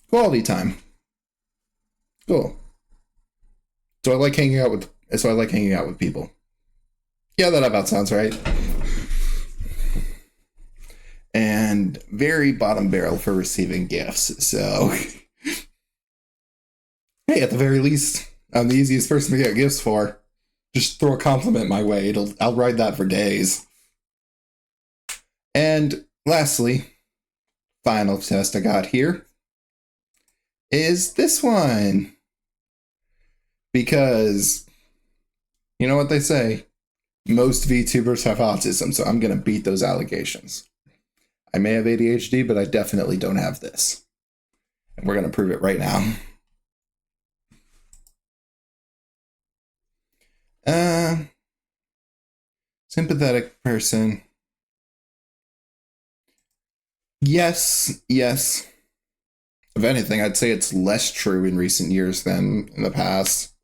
Quality time. Cool. So I like hanging out with people. Yeah, that about sounds right. And very bottom barrel for receiving gifts. So, hey, at the very least, I'm the easiest person to get gifts for. Just throw a compliment my way. I'll ride that for days. And lastly, final test I got here is this one. Because, you know what they say, most VTubers have autism, so I'm going to beat those allegations. I may have ADHD, but I definitely don't have this. And we're going to prove it right now. Sympathetic person. Yes. If anything, I'd say it's less true in recent years than in the past.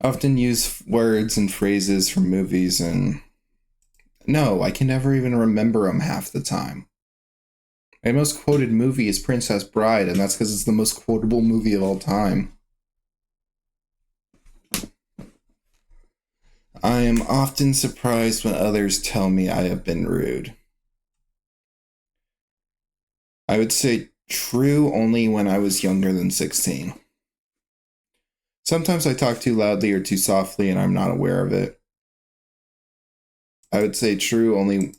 Often use words and phrases from movies, and no, I can never even remember them half the time. My most quoted movie is Princess Bride, and that's because it's the most quotable movie of all time. I am often surprised when others tell me I have been rude. I would say true only when I was younger than 16. Sometimes I talk too loudly or too softly and I'm not aware of it. I would say true only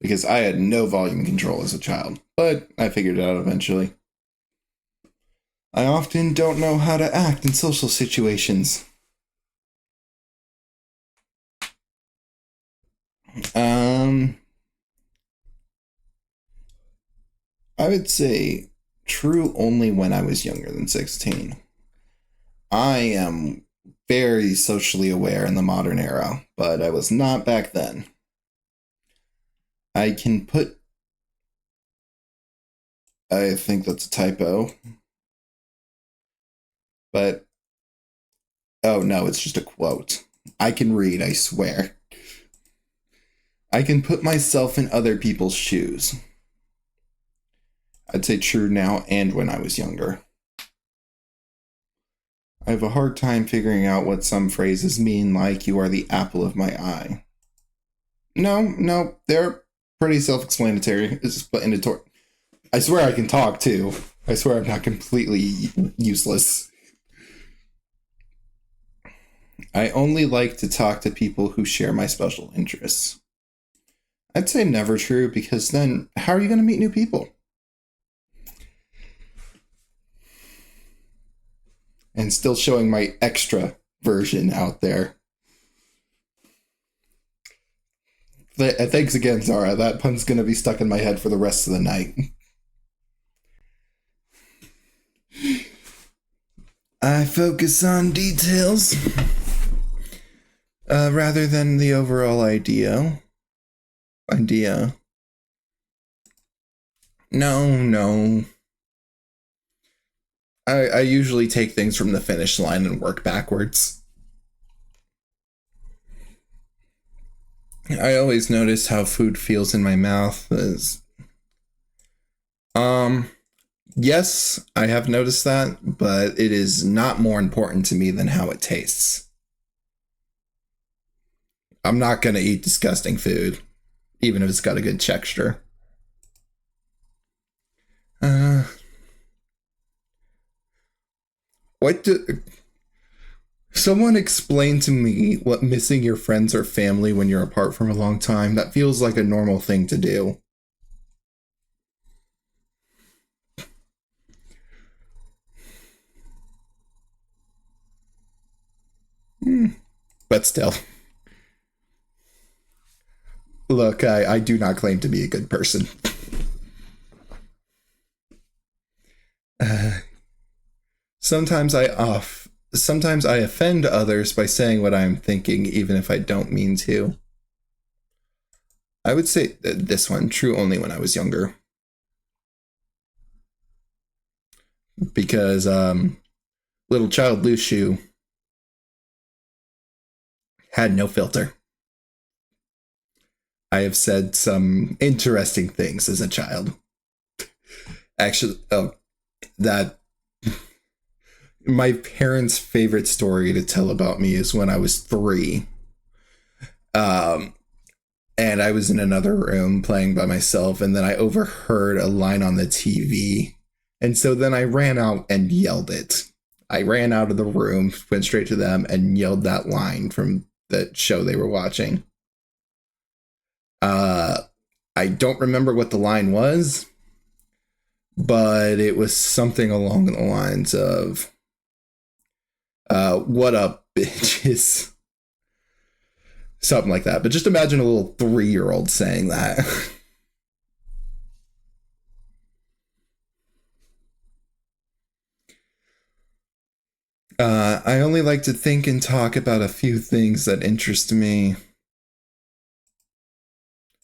because I had no volume control as a child, but I figured it out eventually. I often don't know how to act in social situations. I would say true only when I was younger than 16. I am very socially aware in the modern era, but I was not back then. I think that's a typo. But, oh no, it's just a quote. I can read, I swear. I can put myself in other people's shoes. I'd say true now and when I was younger. I have a hard time figuring out what some phrases mean, like you are the apple of my eye. No, they're pretty self-explanatory. I swear I can talk too. I swear I'm not completely useless. I only like to talk to people who share my special interests. I'd say never true, because then how are you going to meet new people? And still showing my extra version out there. Thanks again, Zara. That pun's going to be stuck in my head for the rest of the night. I focus on details rather than the overall idea. No. I usually take things from the finish line and work backwards. I always notice how food feels in my mouth. Yes, I have noticed that, but it is not more important to me than how it tastes. I'm not going to eat disgusting food, even if it's got a good texture. What do... Someone explain to me what missing your friends or family when you're apart from a long time. That feels like a normal thing to do. But still. Look, I do not claim to be a good person. Sometimes I offend others by saying what I'm thinking, even if I don't mean to. I would say this one, true only when I was younger. Because little child Luxu had no filter. I have said some interesting things as a child. Actually, that my parents' favorite story to tell about me is when I was 3. And I was in another room playing by myself, and then I overheard a line on the TV. And so then I ran out and yelled it. I ran out of the room, went straight to them, and yelled that line from the show they were watching. I don't remember what the line was, but it was something along the lines of, what up, bitches? Something like that. But just imagine a little 3-year-old saying that. I only like to think and talk about a few things that interest me.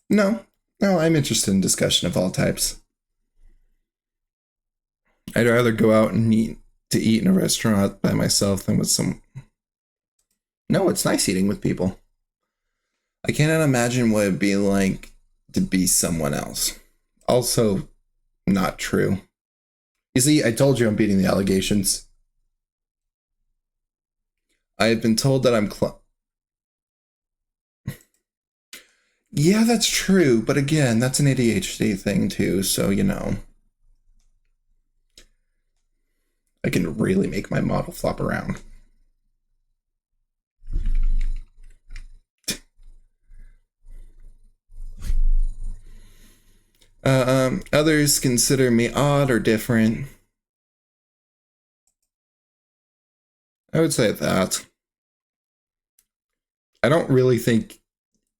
No, I'm interested in discussion of all types. I'd rather go out and eat in a restaurant by myself than with some... No, it's nice eating with people. I cannot imagine what it'd be like to be someone else. Also, not true. You see, I told you I'm beating the allegations. I have been told that I'm Yeah, that's true, but again, that's an ADHD thing too, so you know. I can really make my model flop around. Others consider me odd or different. I would say that. I don't really think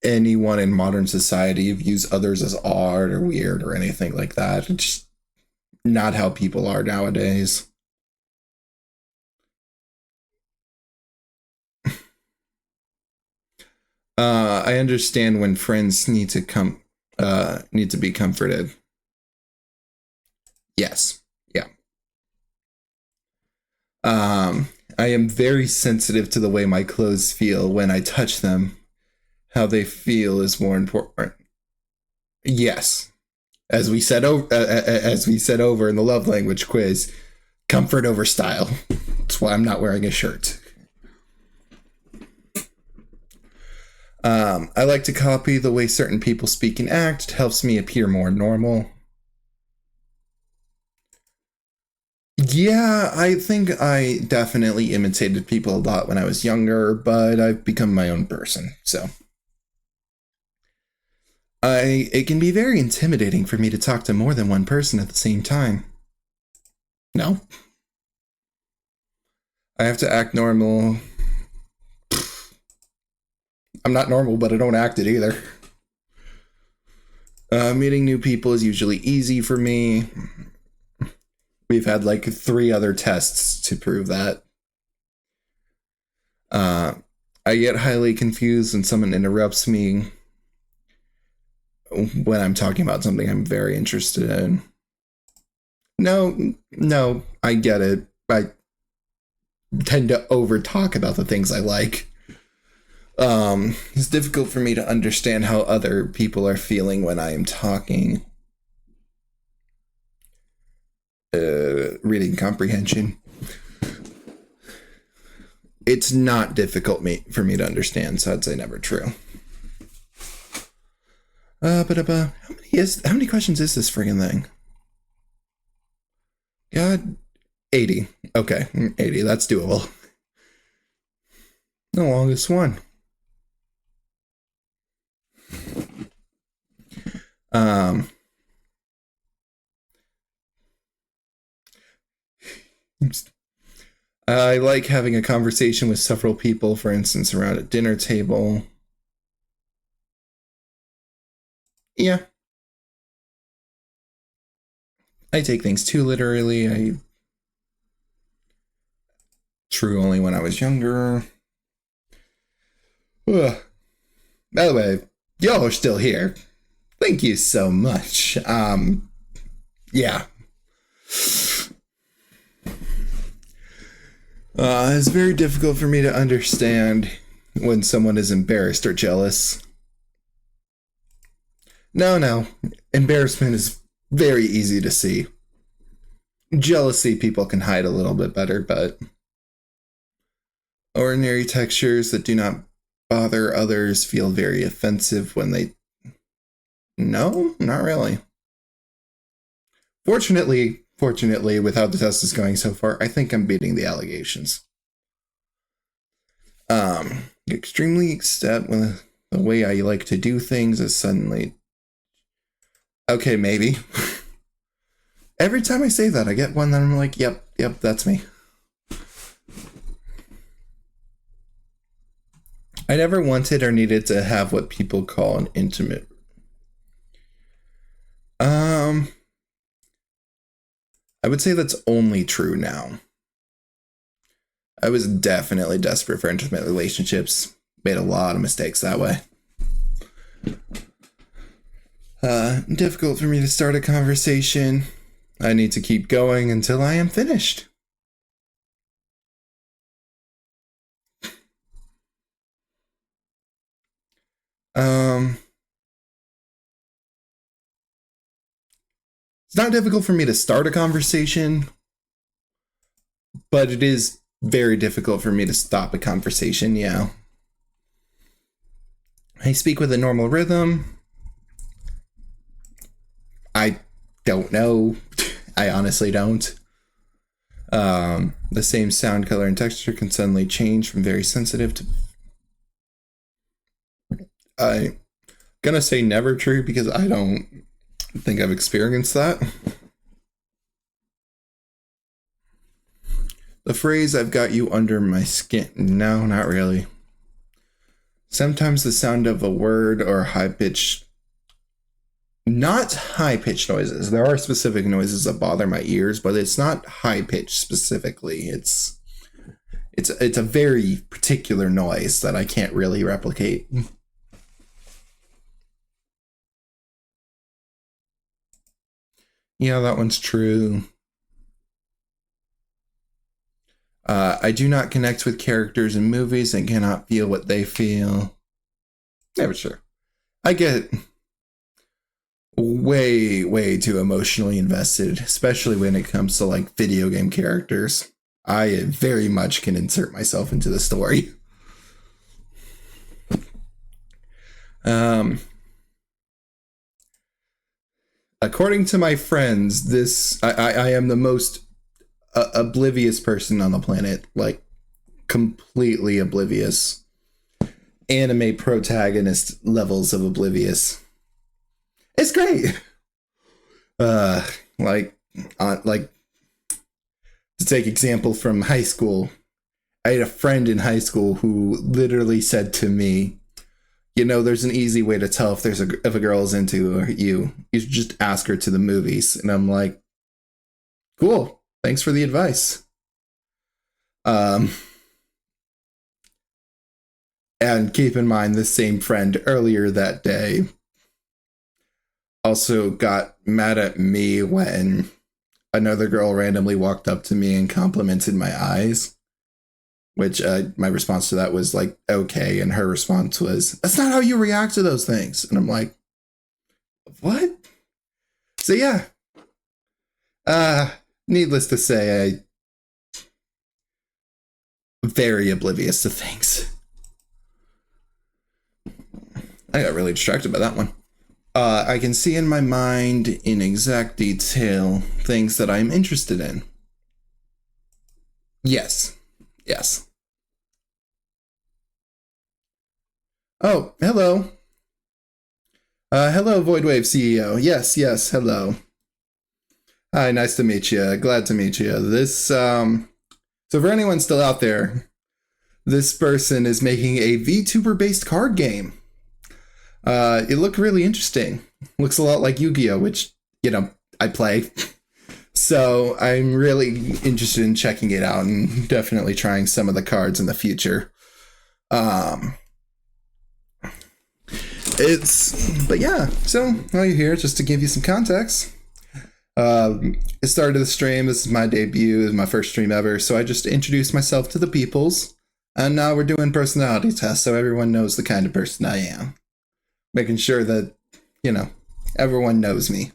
anyone in modern society views others as odd or weird or anything like that. It's just not how people are nowadays. I understand when friends need to be comforted. Yes. Yeah. I am very sensitive to the way my clothes feel when I touch them. How they feel is more important. Yes. As we said over in the love language quiz, comfort over style. That's why I'm not wearing a shirt. I like to copy the way certain people speak and act. It helps me appear more normal. Yeah, I think I definitely imitated people a lot when I was younger, but I've become my own person, so. It can be very intimidating for me to talk to more than one person at the same time. No. I have to act normal. I'm not normal, but I don't act it either. Meeting new people is usually easy for me. We've had like 3 other tests to prove that. I get highly confused when someone interrupts me when I'm talking about something I'm very interested in. No, I get it. I tend to over talk about the things I like. It's difficult for me to understand how other people are feeling when I am talking. Reading comprehension. It's not difficult for me to understand, so I'd say never true. How many questions is this friggin' thing? God, 80. Okay, 80. That's doable. The longest one. I like having a conversation with several people, for instance, around a dinner table. Yeah. I take things too literally. True only when I was younger. Ugh. By the way, y'all are still here. Thank you so much. Yeah. It's very difficult for me to understand when someone is embarrassed or jealous. No. Embarrassment is very easy to see. Jealousy people can hide a little bit better, but ordinary textures that do not bother others feel very offensive when they... No, not really. Fortunately, with how the test is going so far, I think I'm beating the allegations. Extremely upset when the way I like to do things is suddenly... Okay, maybe. Every time I say that, I get one that I'm like, yep, that's me. I never wanted or needed to have what people call an intimate... I would say that's only true now. I was definitely desperate for intimate relationships. Made a lot of mistakes that way. Difficult for me to start a conversation. I need to keep going until I am finished. It's not difficult for me to start a conversation, but it is very difficult for me to stop a conversation, yeah. I speak with a normal rhythm. I don't know. I honestly don't. The same sound, color, and texture can suddenly change from very sensitive to... I'm gonna say never true because I don't think I've experienced that. The phrase, I've got you under my skin. No, not really. Sometimes the sound of a word or high-pitched... Not high-pitched noises. There are specific noises that bother my ears, but it's not high-pitched specifically. It's a very particular noise that I can't really replicate. Yeah, that one's true. I do not connect with characters in movies and cannot feel what they feel. Never sure. I get way too emotionally invested, especially when it comes to like video game characters. I very much can insert myself into the story. According to my friends, I am the most oblivious person on the planet, like completely oblivious. Anime protagonist levels of oblivious. It's great. Like to take example from high school, I had a friend in high school who literally said to me, you know, there's an easy way to tell if a girl's into you. You should just ask her to the movies. And I'm like, cool. Thanks for the advice. And keep in mind, this same friend earlier that day also got mad at me when another girl randomly walked up to me and complimented my eyes. Which my response to that was like, okay. And her response was, that's not how you react to those things. And I'm like, what? So yeah. Needless to say, I'm very oblivious to things. I got really distracted by that one. I can see in my mind in exact detail things that I'm interested in. Yes. Yes. Oh, hello. Hello, Voidwave CEO. Yes, yes, hello. Hi, nice to meet you. Glad to meet you. So for anyone still out there, this person is making a VTuber-based card game. It looked really interesting. Looks a lot like Yu-Gi-Oh, which, I play. So I'm really interested in checking it out and definitely trying some of the cards in the future. But yeah, so while you're here, just to give you some context. It started the stream. This is my debut. This is my first stream ever. So I just introduced myself to the peoples. And now we're doing personality tests so everyone knows the kind of person I am. Making sure that, everyone knows me.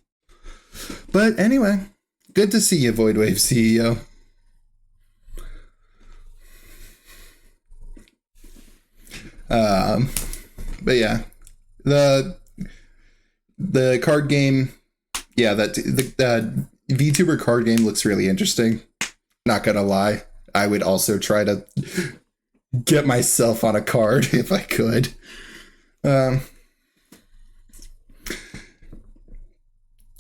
But anyway, good to see you, Voidwave CEO. But yeah, the card game, yeah, the VTuber card game looks really interesting. Not gonna lie, I would also try to get myself on a card if I could. I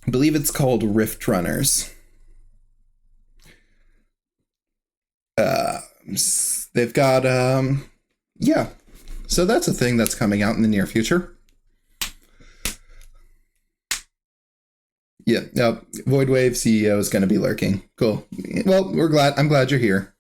believe it's called Rift Runners. They've got yeah. So that's a thing that's coming out in the near future. Yeah, no, Voidwave CEO is going to be lurking. Cool. Well, I'm glad you're here.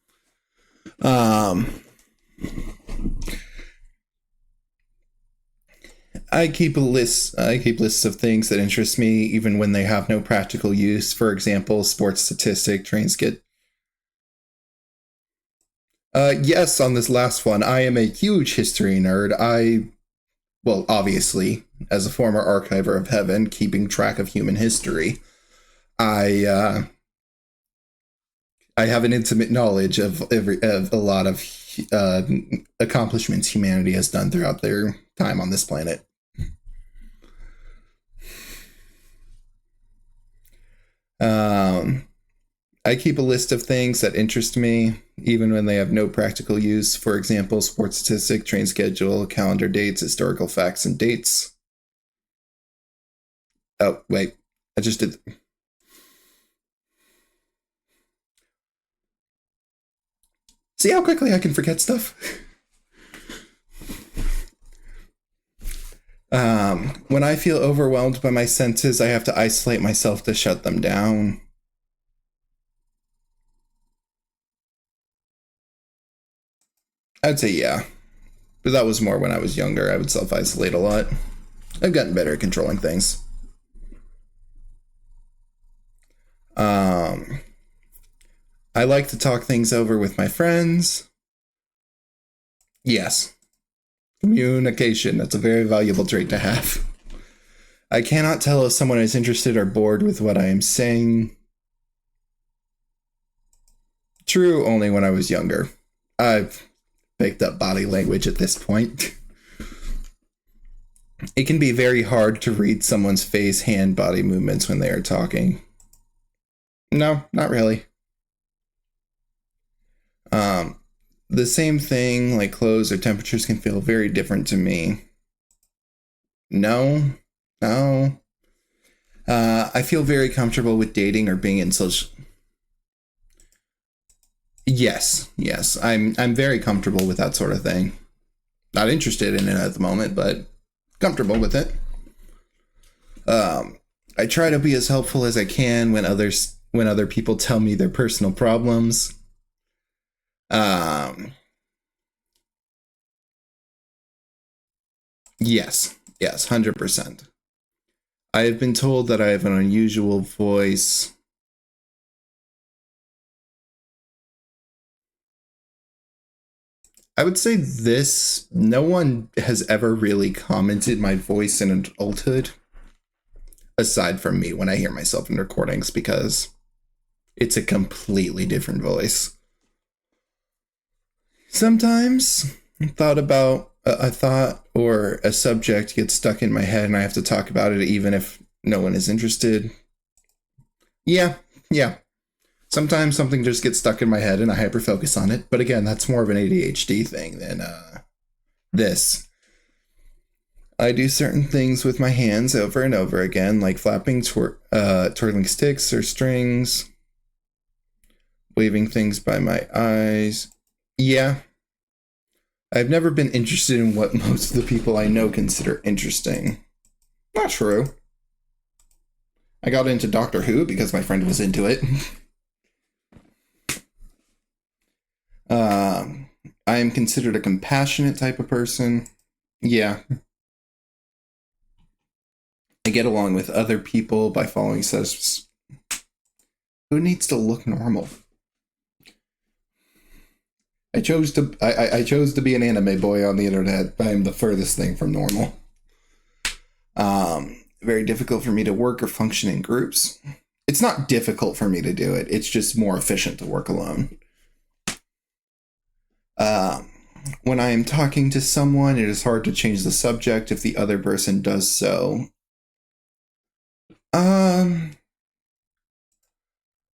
I keep lists of things that interest me, even when they have no practical use. For example, sports statistic, train skit. Yes, on this last one, I am a huge history nerd. Well, obviously, as a former archiver of heaven, keeping track of human history, I have an intimate knowledge of a lot of accomplishments humanity has done throughout their time on this planet. I keep a list of things that interest me, even when they have no practical use. For example, sports statistic, train schedule, calendar dates, historical facts, and dates. Oh, wait. I just did... See how quickly I can forget stuff? When I feel overwhelmed by my senses, I have to isolate myself to shut them down. I'd say yeah. But that was more when I was younger. I would self-isolate a lot. I've gotten better at controlling things. I like to talk things over with my friends. Yes. Communication. That's a very valuable trait to have. I cannot tell if someone is interested or bored with what I am saying. True, only when I was younger. I've picked up body language at this point. It can be very hard to read someone's face, hand, body movements when they are talking. No, not really. The same thing, like clothes or temperatures, can feel very different to me. No. I feel very comfortable with dating or being in social... Yes. I'm very comfortable with that sort of thing. Not interested in it at the moment, but comfortable with it. I try to be as helpful as I can when other people tell me their personal problems. Yes, 100%. I have been told that I have an unusual voice. I would say this, no one has ever really commented my voice in adulthood, aside from me when I hear myself in recordings, because it's a completely different voice. Sometimes a thought or a subject gets stuck in my head and I have to talk about it even if no one is interested. Yeah. Sometimes something just gets stuck in my head and I hyper-focus on it. But again, that's more of an ADHD thing than this. I do certain things with my hands over and over again, like flapping, twirling sticks or strings, waving things by my eyes. Yeah. I've never been interested in what most of the people I know consider interesting. Not true. I got into Doctor Who because my friend was into it. I am considered a compassionate type of person. Yeah. I get along with other people by following such. Who needs to look normal? I chose to be an anime boy on the internet. I am the furthest thing from normal. Very difficult for me to work or function in groups. It's not difficult for me to do it. It's just more efficient to work alone. When I am talking to someone, it is hard to change the subject if the other person does so.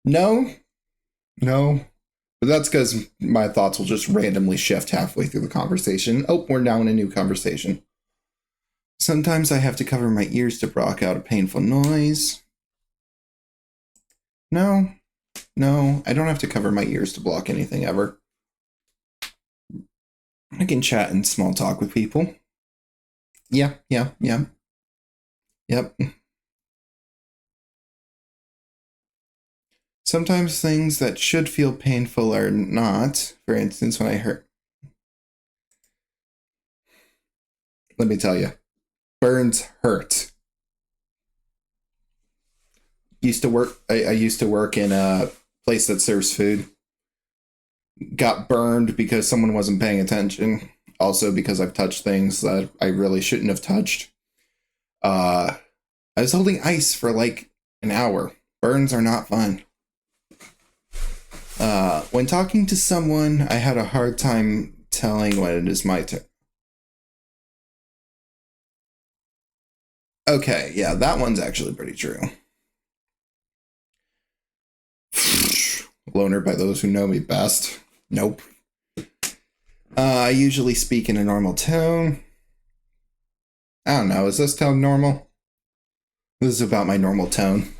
No. But that's because my thoughts will just randomly shift halfway through the conversation. Oh, we're now in a new conversation. Sometimes I have to cover my ears to block out a painful noise. No, I don't have to cover my ears to block anything ever. I can chat and small talk with people. Yeah. Yep. Sometimes things that should feel painful are not. For instance, when I hurt. Let me tell you, burns hurt. I used to work in a place that serves food. Got burned because someone wasn't paying attention. Also because I've touched things that I really shouldn't have touched. I was holding ice for like an hour. Burns are not fun. When talking to someone, I had a hard time telling when it is my turn. Okay, yeah, that one's actually pretty true. Loner by those who know me best. Nope. I usually speak in a normal tone. I don't know, is this tone normal? This is about my normal tone.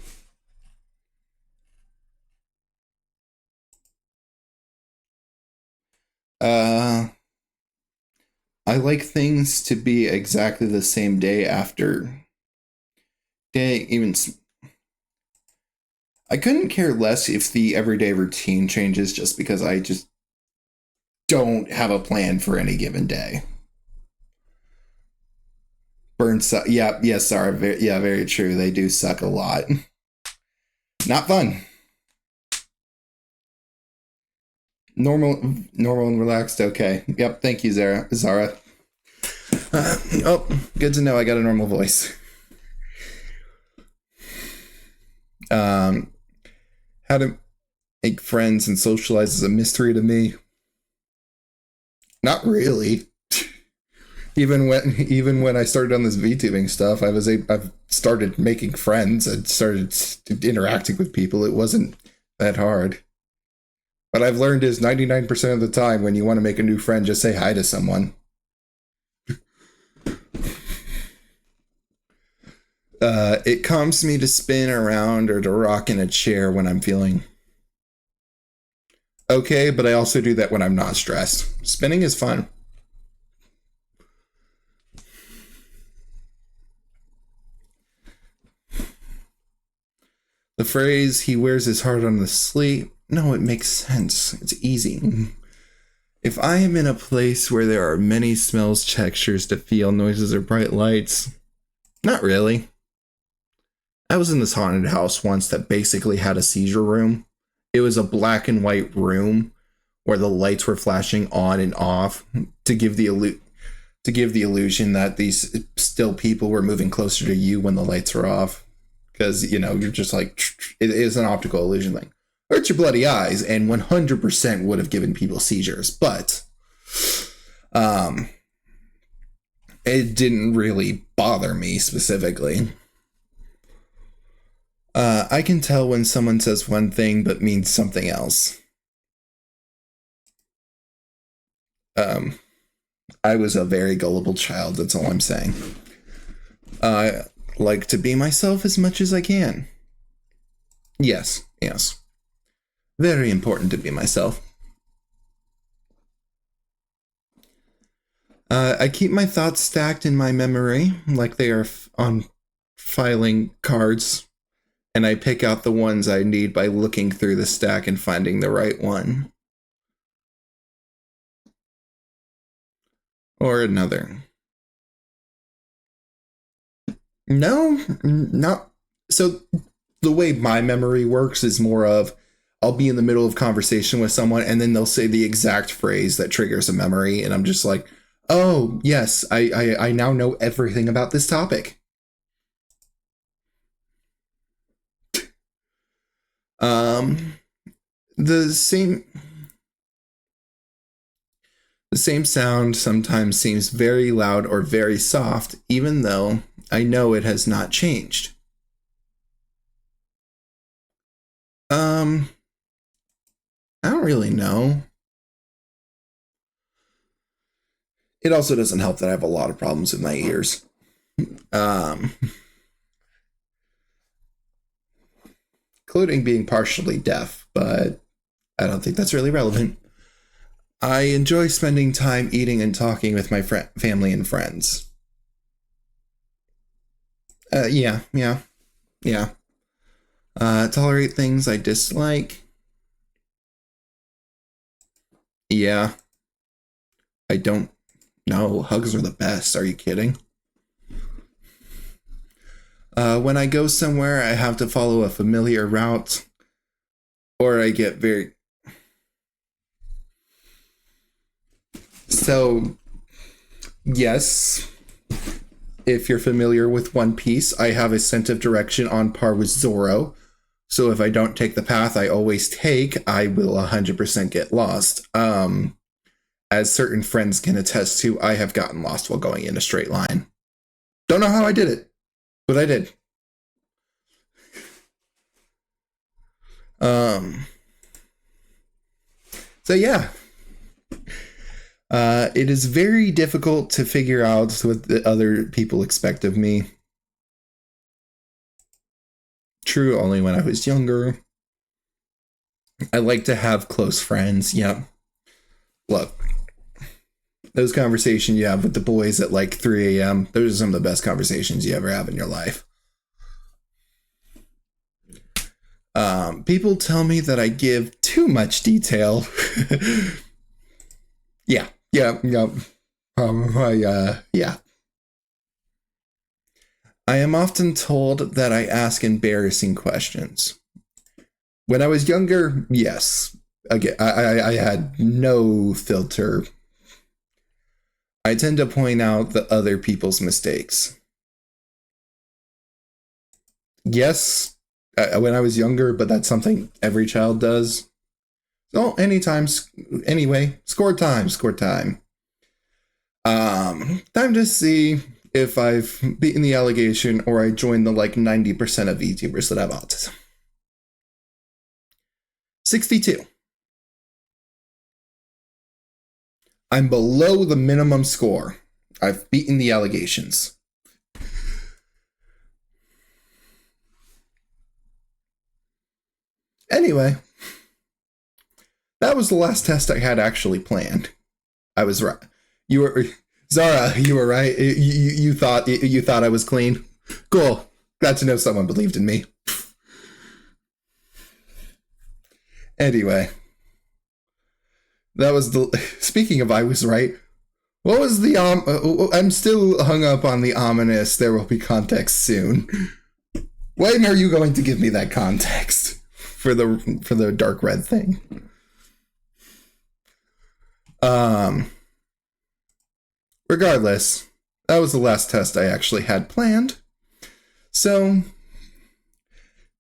I like things to be exactly the same day after day, I couldn't care less if the everyday routine changes just because I just don't have a plan for any given day. Burns suck. Yeah, yes, sorry. Very true. They do suck a lot. Not fun. Normal and relaxed. Okay. Yep. Thank you, Zara. Good to know I got a normal voice. How to make friends and socialize is a mystery to me. Not really. Even when I started on this VTubing stuff, I've started making friends and started interacting with people. It wasn't that hard. What I've learned is 99% of the time when you want to make a new friend, just say hi to someone. It calms me to spin around or to rock in a chair when I'm feeling okay, but I also do that when I'm not stressed. Spinning is fun. The phrase, he wears his heart on the sleeve. No, it makes sense. It's easy. If I am in a place where there are many smells, textures to feel, noises, or bright lights, not really. I was in this haunted house once that basically had a seizure room. It was a black and white room where the lights were flashing on and off to give the illusion that these still people were moving closer to you when the lights were off. Because, you're just like, it is an optical illusion thing. Hurts your bloody eyes and 100% would have given people seizures. But it didn't really bother me specifically. I can tell when someone says one thing but means something else. I was a very gullible child, that's all I'm saying. I like to be myself as much as I can. Yes. Very important to be myself. I keep my thoughts stacked in my memory, like they are on filing cards, and I pick out the ones I need by looking through the stack and finding the right one. Or another. No, not. So the way my memory works is more of I'll be in the middle of conversation with someone and then they'll say the exact phrase that triggers a memory, and I'm just like, oh yes, I now know everything about this topic. The same sound sometimes seems very loud or very soft, even though I know it has not changed. I don't really know. It also doesn't help that I have a lot of problems with my ears. Including being partially deaf, but I don't think that's really relevant. I enjoy spending time eating and talking with my family and friends. Yeah. Tolerate things I dislike. Yeah. I don't know. Hugs are the best. Are you kidding? When I go somewhere, I have to follow a familiar route, or I get very... So, yes, if you're familiar with One Piece, I have a sense of direction on par with Zoro. So if I don't take the path I always take, I will 100% get lost. As certain friends can attest to, I have gotten lost while going in a straight line. Don't know how I did it, but I did. So yeah. It is very difficult to figure out what the other people expect of me. True, only when I was younger. I like to have close friends. Yeah. Look, those conversations you have with the boys at like 3 a.m., those are some of the best conversations you ever have in your life. People tell me that I give too much detail. Yeah. Yeah. I am often told that I ask embarrassing questions. When I was younger, yes. Again, I had no filter. I tend to point out the other people's mistakes. Yes, when I was younger, but that's something every child does. So anyway, score time. Time to see if I've beaten the allegation or I joined the like 90% of VTubers that have autism. 62. I'm below the minimum score. I've beaten the allegations. Anyway, that was the last test I had actually planned. I was right. You were Zara. You were right. You thought I was clean. Cool. Glad to know someone believed in me. Anyway, that was the. Speaking of, I was right. What was the I'm still hung up on the ominous. There will be context soon. When are you going to give me that context for the dark red thing? Regardless, that was the last test I actually had planned. So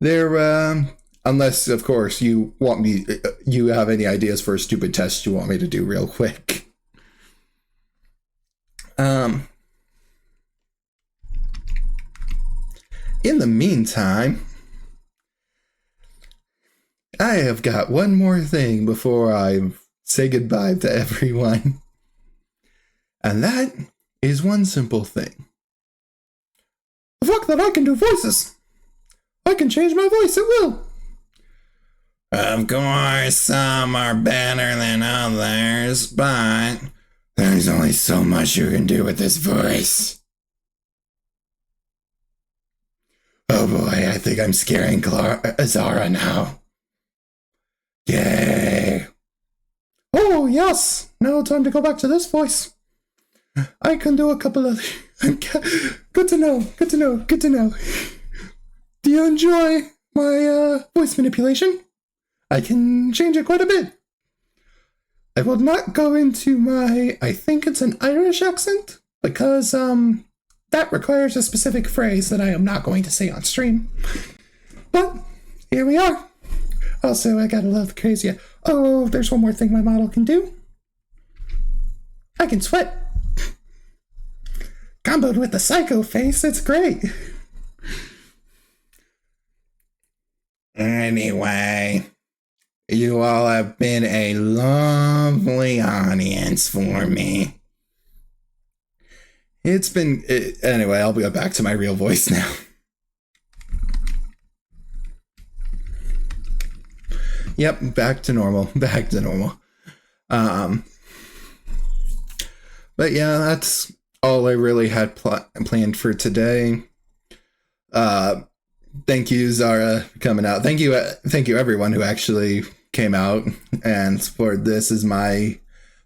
there, unless of course you have any ideas for a stupid test you want me to do real quick. In the meantime, 'cause I have got one more thing before I say goodbye to everyone. And that is one simple thing. The fact that I can do voices. I can change my voice at will. Of course, some are better than others, but there's only so much you can do with this voice. Oh boy, I think I'm scaring Zara now. Yay! Oh yes! Now time to go back to this voice. I can do a couple of... Good to know, good to know, good to know. Do you enjoy my voice manipulation? I can change it quite a bit. I will not go into my... I think it's an Irish accent, because that requires a specific phrase that I am not going to say on stream. But here we are. Also, I gotta love the crazy... Oh, there's one more thing my model can do. I can sweat. Comboed with the psycho face, it's great. Anyway, you all have been a lovely audience for me. It's been... Anyway, I'll go back to my real voice now. Yep, back to normal. Back to normal. But yeah, that's all I really had planned for today. Thank you, Zara, for coming out. Thank you everyone who actually came out and supported this. Is my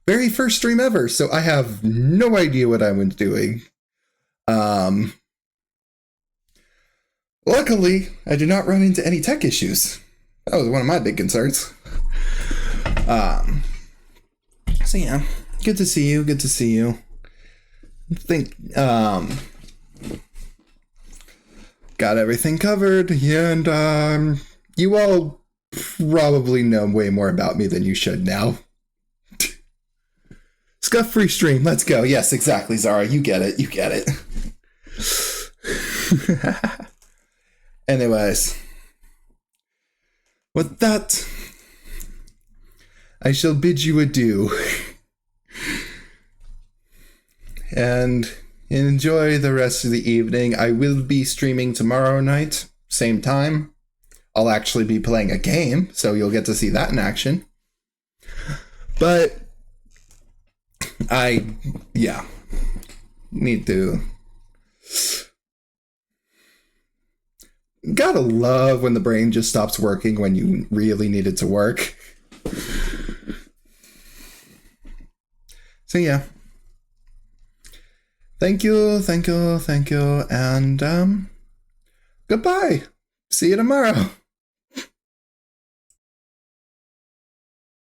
very first stream ever, so I have no idea what I was doing. Luckily, I did not run into any tech issues. That was one of my big concerns. So yeah, good to see you. Good to see you. I think got everything covered, and you all probably know way more about me than you should now. Scuff free stream, let's go. Yes, exactly, Zara. You get it. You get it. Anyways, with that, I shall bid you adieu. And enjoy the rest of the evening. I will be streaming tomorrow night, same time. I'll actually be playing a game, so you'll get to see that in action. But need to... Gotta love when the brain just stops working when you really need it to work. So yeah. Thank you, and goodbye. See you tomorrow.